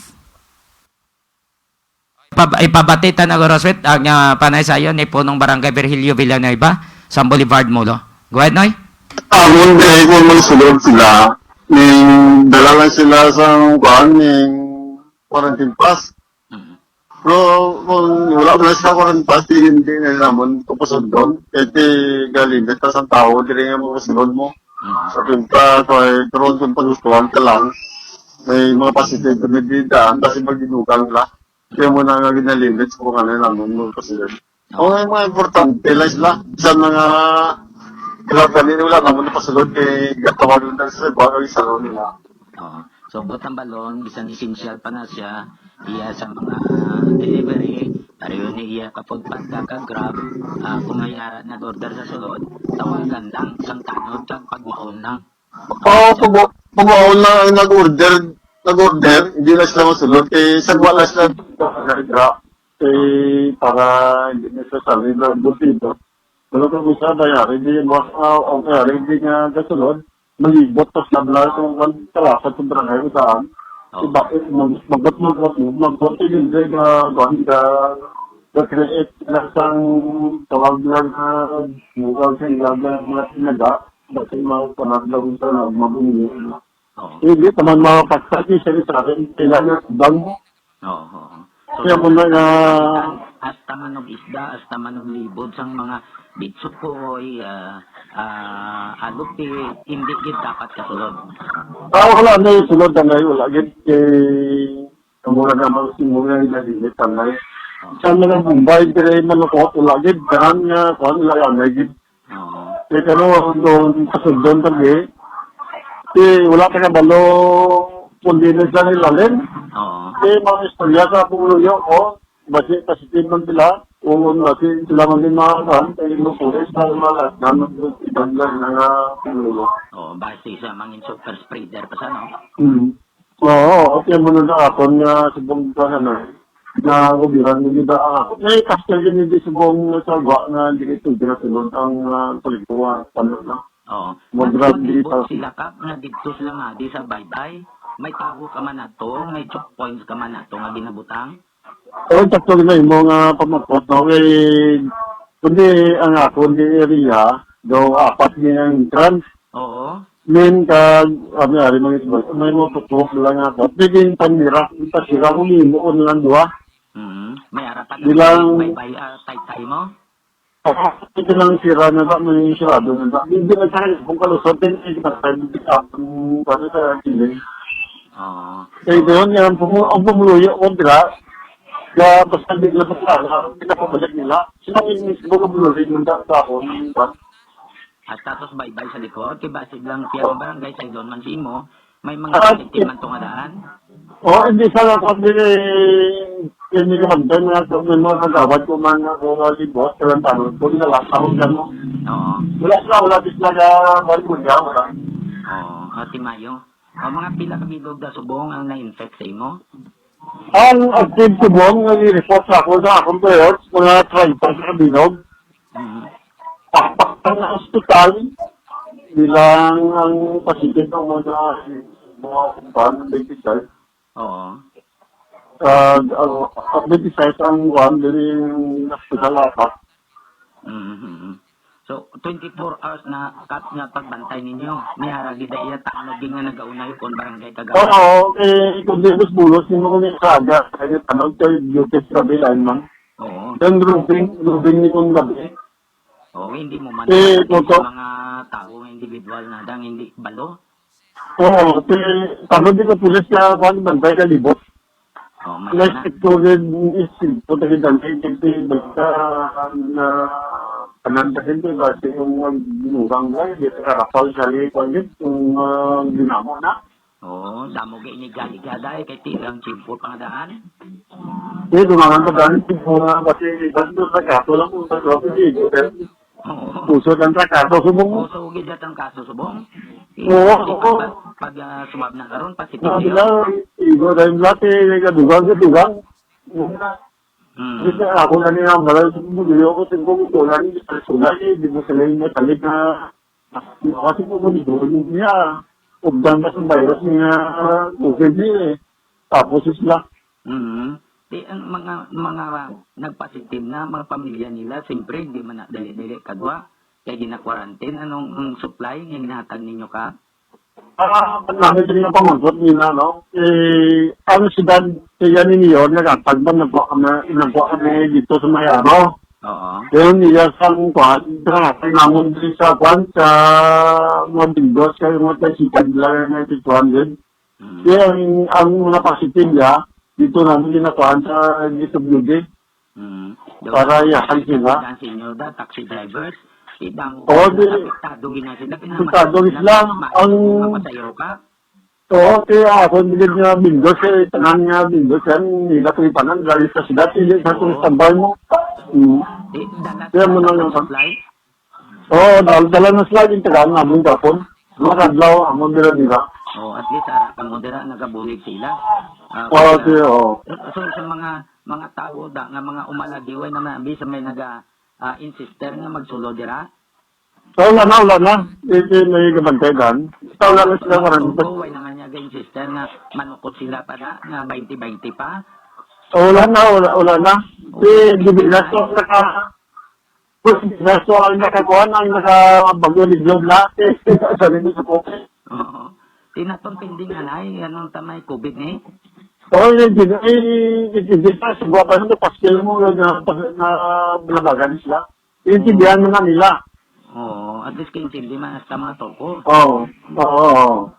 Ipabatitan na Roswet ang panay sa iyo ni Punong Barangay Virgilio Villanueva sa Boulevard Molo. Go ahead, Noy. Amon kay kung magsulod sila, dala lang sila sa quarantine pass. Pero kung wala mo na sa quarantine pass, hindi na naman kupasod doon. Kasi galing, basta sa tao, hindi nga mapasunod mo. Sa pinta, karoon kung pagustuhan ka lang, may mga positive na nagdidaan, kasi magdinugang lang. Kaya mo na nga ginalimit kung ano naman mo pasunod. Ang mga importante lang sila sa mga kailangan wala naman na pasunod kay gatawagan na sa bagay sa nila. So, butang balon, isang essential pa na siya, iya sa mga delivery, ariyo ni iya kapag pagkakagrab, kung may nag-order sa sulod, tawagan lang, isang tanod, kag pagmaon lang. Pagmaon lang ang nag-order, hindi na sila masunod, kay sagwa na sila nag-grab, kay para hindi na sila sabi na dito. Pero kung isa dayari, hindi nga kasunod, malibot pa sa bala kung kalakad kung barangay usaan. Oo. mag-vote din create na sang tawag lang mukhang sa ilaga mga sinaga kasi mga panaglaw sa mabungi. Oo. Hindi naman mapagsabi sa akin, kailangan bang Oo. So, kaya mo na hasta manog isda, hasta manog libod sang mga bitsukoy, alupi, hindi gid dapat kasulod. wala na yung sunod na ngayon, wala git kamura naman simula na dili tanay. Sa mga Mumbai, dire manukot, wala git dahan nga, kung wala yan, may git. Oo. Kaya doon kasundon kami, wala ka kabalo pundinas lang ilalim. Oo. Mga istorya sa pumuloyo ko, basi positive man sila, kung basi sila man din makakaan, kaya mo pulis na malas, naman ibang lang nga pumuloyo. Oo, base sa mga super spreader pa sa no. Oo, okay mo na ako nga subong ka na kubiran mo nila ako. May kastel din hindi subong salwa na hindi ito ginasunod ang palikuwa, paano na. Oo. Moderate Maglibot dito. sila ka, nga dito sila nga di sa baybay. May tago ka man ato, may checkpoints ka man ato nga ginabutang. Oo, takto rin na yung mga pamakot, no? Kundi ang ako, hindi area, do apat niya ang trans. Oo. Min ka, ari mga ito, may mga tutok lang ako. Biging panira, pasira ko limo ko nilang dua. May harapan Bilang- baybay tay mo. Ito lang sira na ba, may sirado na ba. Hindi na tayo, kung kalusot din, hindi na tayo bigap, paano sa kiling. Oo. Kaya doon, ang pumuluyo ko, dira, kaya basta hindi na pasala, pinapabalik nila. Sila yung mismo pumuluyo yung ako, At tapos baybay sa likod, kay basid lang siya ang barangay sa doon man si mo, may mga man to nga daan. Oo, hindi sa lakot din hindi ka magdan na may mga kagawad ko man ako libot, kaya tanong ko, nalasahod ka mo. Oo. Wala sila na balik niya, wala. Oo. Ati Mayo. O mga pila ka bilog na subong ang na-infect sa imo? Ang active subong, nag-report sa ako sa akong players, mga 30 sa kabinog. Pakpak na hospital, bilang ang pasigit ng mga kumpan, 26. Oo. 26 ang one, din yung hospital apat. So, 24 hours na kat nga pagbantay ninyo. May haragi da iya tanog din nga nagaunay kon barangay Kagawa. Oo, kung di bulos, hindi mo kung isaga, kaya tanong kayo, duty sa bilan man. Oo. Then rubing ni kong gabi. Oo, hindi mo man Toto. sa mga tao individual na dang hindi balo. Oo, tanong di ko pulis na kung bantay ka libot. Oo, may Like, na. ito rin isip ko tayo dantay, kasi basta na panandahin ko, kasi yung ginurang lang, dito karapal sa likon yun, yung ginamo na. Oo, damo ga inigali-gaday kay tilang chimpo pangadaan. Dumangan pa dahil siguro kasi basta sa kaso lang kung sa kaso dito, Oo. puso ng trakaso, subong mo. So, gid ang kaso subong. Oo. Pag sumab na karon positive Sabi yun. na, igo tayong lati, kadugang. Kasi ako na niya, maral sa mga ko, tingkong ito na niya, di mo sila yung matalit na, kasi po mo dito, niya, ugdan na sa virus niya, COVID niya eh. Tapos sila, Di ang mga nagpositive na mga pamilya nila, siyempre hindi man na dali-dali kadwa. Kaya gina-quarantine, anong supply nga ginahatag ninyo ka? namin din na pamangkot nila, no? Ang siyudad, kaya ninyo, nagkatagban, nagbuwa kami dito sa Mayaro. Oo. Kaya niya sa kwan, namon din sa kwan, sa mga bingos, kaya mga tasikad lang na 200. Kaya ang mga positive niya, dito namin ginakuhan sa GWD. Para yakan sila. Dan senior da, taxi drivers. Idang Oo, di- apektado gina sila. Apektado sila. Ang- Mapasayro ka. Oo, kaya ako nilid nga bingos, tanan nga bingos, yan, nila tulipanan, galing sa sila, hindi sa tambay mo. Di, dala Kaya mo na sa lang. supply. Oo, dala na sila yung tagaan namin kapon. Mga kadlaw, amon nila. O, at least, harapan mo dira, nagabulig sila. Oo, kaya, oo. So, sa mga tao da, nga mga umalagiway naman, bisa may insister nga magsulo dira. So, wala na. Ito may gabantegan. Ito wala na sila maraming. Tuway na nga niya barangay sister nga manukot sila pa na, nga 2020 pa. Wala na. Hindi na so, ang nakakuha ang nakabago ni Globe lahat. Sa rin sa po. Oo. Tinatong pending alay, anong tamay COVID ni? Oo, hindi pa. Sigwa pa nito, paskil mo na balabagan sila. Intindihan mo na nila. Oo, at least kaintindi man sa mga toko. Oo. Oo.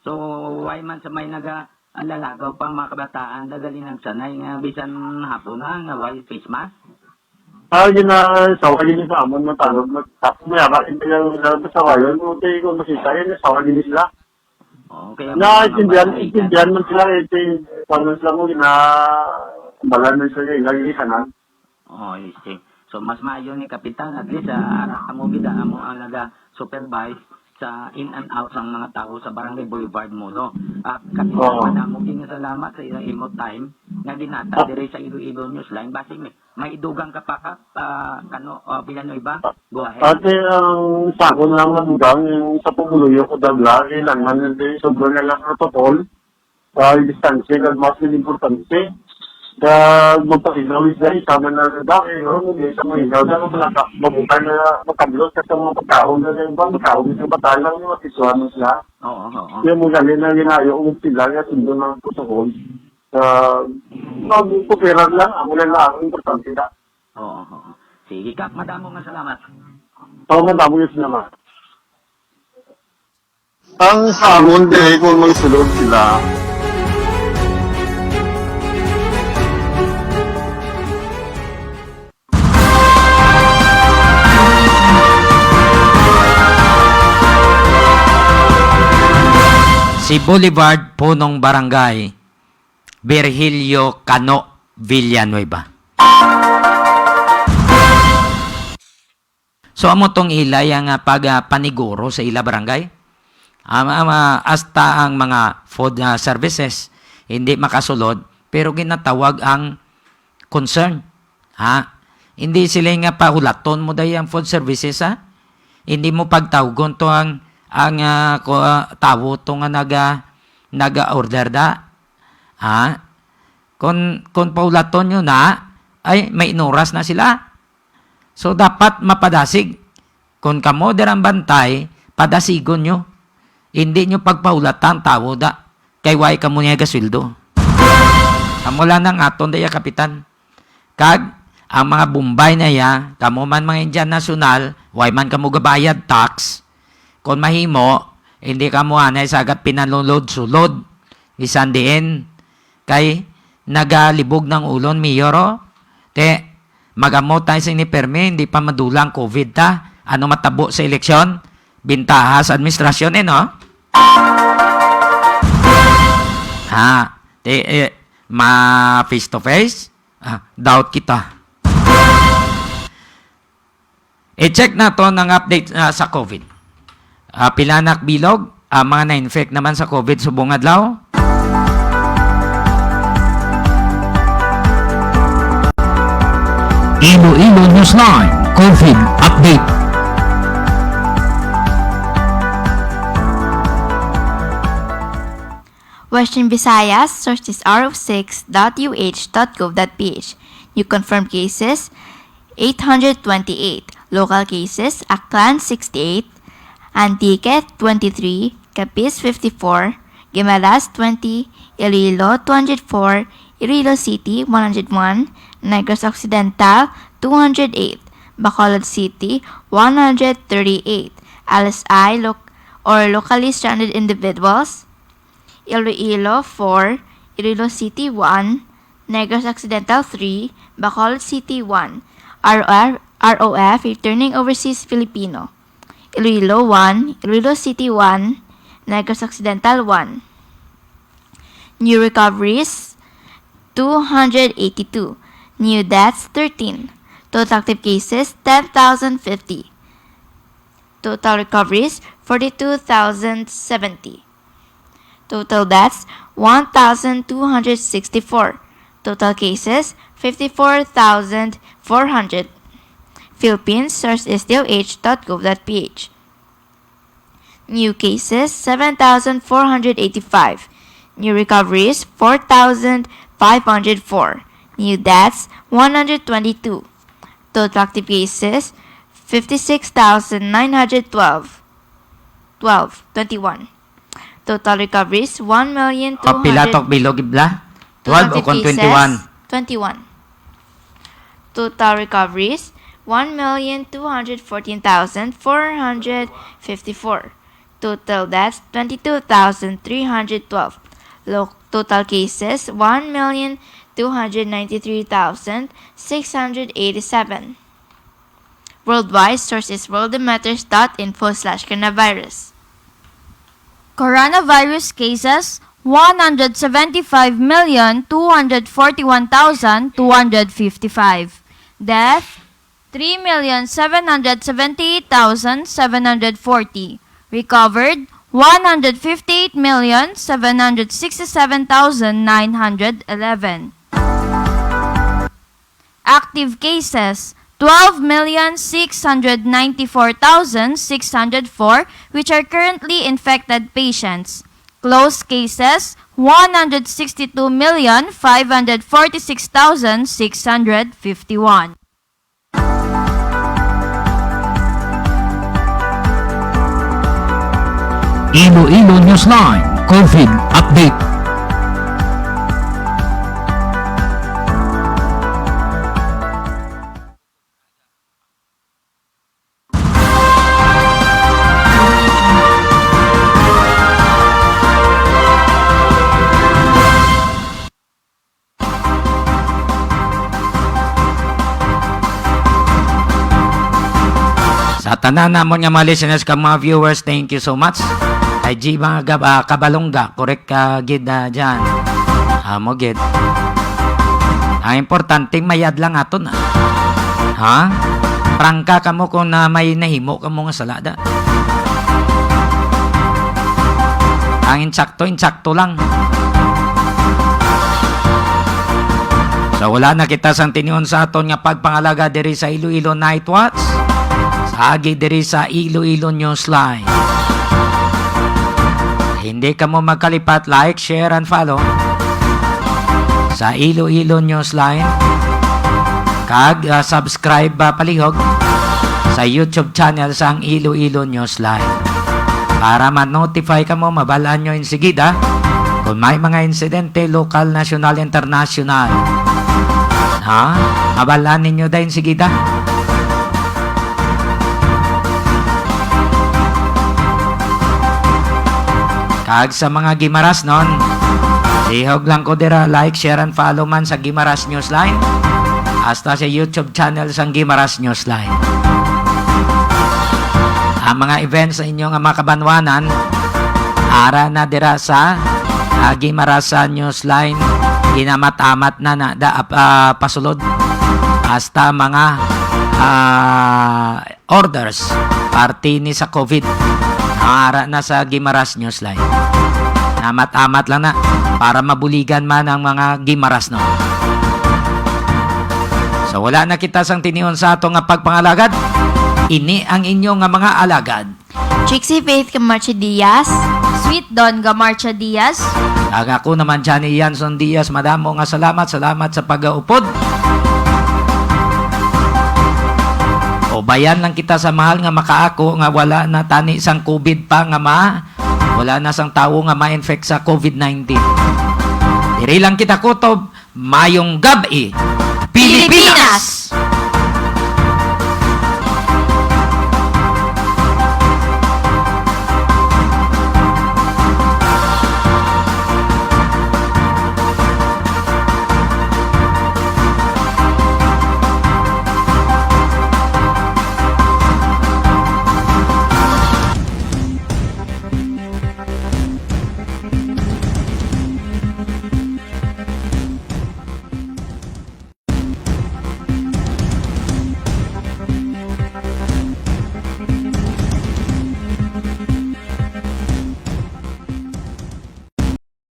So, why man sa may naga-alalagaw pang mga kabataan, dadali ng sanay nga bisan hapon na nga why face mask? Yun na, sawagin nila sa amon mo tanong. Tapos may akin nila sa sawayan mo. Kung masita yun, sawagin nila. Oo, kaya Intindihan man sila. Paano sila mo, balan na sila, lagi kanan. Oo, sige. So, mas maayo ni Kapitan, at least, mo gida mo ang naga-supervise sa in and out ng mga tao sa Barangay Boulevard mo, no? Kapitan, madamo din salamat sa ilang imo time nga ginata dire sa Iloilo Newsline. Basi may idugang ka pa Villanueva? Go ahead. Ate, ang sako na lang nabugang, yung sa pumuluyo ko dagla, kailangan hindi sobrang na lang protocol, distansya, mas importante. Magpakinaw sila, isama na sa daki, sa mga inaw na mabukay na makablot kasi mga pagkaon na rin ba, makaon sa batalang yung masisuan mo sila. Oo. Yung mga galing na ginayo, sila nga sundo ng protocol. Magpupiran lang, ako lang ang importante na. Oo. Sige, Kap, madamo nga salamat. Oo, madamo yung sinama. Ang sabon din kung magsulod sila, Si Boulevard Punong Barangay, Virgilio Cano, Villanueva. So, amo tong ilay ang paniguro sa ila barangay. Hasta ang mga food services hindi makasulod, pero ginatawag ang concern. Hindi sila nga pahulaton mo dahi ang food services, Hindi mo pagtawgon to ang tawo to nga naga-order da. Kung paulaton nyo na, ay may inuras na sila. So, dapat mapadasig. Kung kamo ang bantay, padasigon nyo. Hindi nyo pagpaulatan tawo da. Kay way kamo niya gaswildo. Kamula ng aton daya, Kapitan. Kag, ang mga Bombay na ya, kamo man mga Indian National, way man kamo gabayad tax, kung mahimo, hindi ka mo anay sa agat pinalulod-sulod. Isan diin. Kay nagalibog ng ulon, Miyoro. Magamot tayo sa iniperme, hindi pa madulang COVID ta. Ano matabo sa eleksyon? Bintaha sa administrasyon, no? Face to face? Doubt kita. I-check na to ng update sa COVID. Pilanak bilog, mga na-infect naman sa COVID subong adlaw. Iloilo Newsline COVID update. Western Visayas, source is r6.uh.gov.ph. New confirmed cases, 828. Local cases, Aklan, 68. Antique, 23. Capiz, 54. Guimaras, 20. Iloilo, 204. Iloilo City, 101. Negros Occidental, 208. Bacolod City, 138. LSI, locally stranded individuals, Iloilo, 4. Iloilo City, 1. Negros Occidental, 3. Bacolod City, 1. ROF, returning overseas Filipino. Iloilo, 1. Iloilo City, 1. Negros Occidental, 1. New recoveries, 282. New deaths, 13. Total active cases, 10,050. Total recoveries, 42,070. Total deaths, 1,264. Total cases, 54,400. Philippines, source is DOH.gov.ph. New cases 7,485. New recoveries 4,504. New deaths 122. Total active cases 56,912. 21. Total recoveries 1,200,000. Pilatok bilog ibla? 12 o kung 21? 21. Total recoveries 1,214,454. Total deaths 22,312. Total cases 1,293,687. Worldwide sources worldometers.info/coronavirus. Coronavirus cases 175,241,255. Death 3,778,740. Recovered 158,767,911. Active cases 12,694,604, which are currently infected patients. Closed cases 162,546,651. Iloilo Newsline COVID Update. Sa tanan namon nga mga listeners ka mga viewers, thank you so much. Kay G mga kabalongga, correct ka gid na dyan. Mo gid. Ang importante mayad lang aton na. Ha? Prangka ka mo kung na may nahimo ka mo nga salada. Ang insakto lang. So wala na kita sang tinion sa aton nga pagpangalaga diri sa Iloilo Night Watch. Sa agi diri sa Iloilo Newsline. Hindi ka mo magkalipat, like, share, and follow sa Iloilo Newsline. Kag subscribe palihog sa YouTube channel sa Iloilo Newsline. Para ma-notify ka mo, mabalaan nyo insigida kung may mga insidente, lokal, national, international. Ha? Mabalaan ninyo dahil insigida. Kag sa mga Gimaras nun, ihog lang ko dira, like, share, and follow man sa Gimaras Newsline. Hasta sa YouTube channel sa Gimaras Newsline. Ang mga events sa inyong mga kabanwanan, ara na dira sa Gimaras Newsline, ginamatamat na pasulod. Hasta mga orders, party ni sa COVID. Ara na sa Gimaras Newsline. Amat-amat lang na para mabuligan man ang mga Gimaras no. So wala na kita sang tinion sa atong nga pagpangalagad. Ini ang inyong nga mga alagad. Trixie Faith Camacho Diaz. Sweet Don Gamarcha Diaz. Ang ako naman Johnny Yanson Diaz. Madamo nga salamat sa pag-aupod. O bayan lang kita sa mahal nga makaako nga wala na tani sang COVID pa nga wala na sang tawo nga ma-infect sa COVID-19. Diri lang kita kutob, mayong gabi, Pilipinas!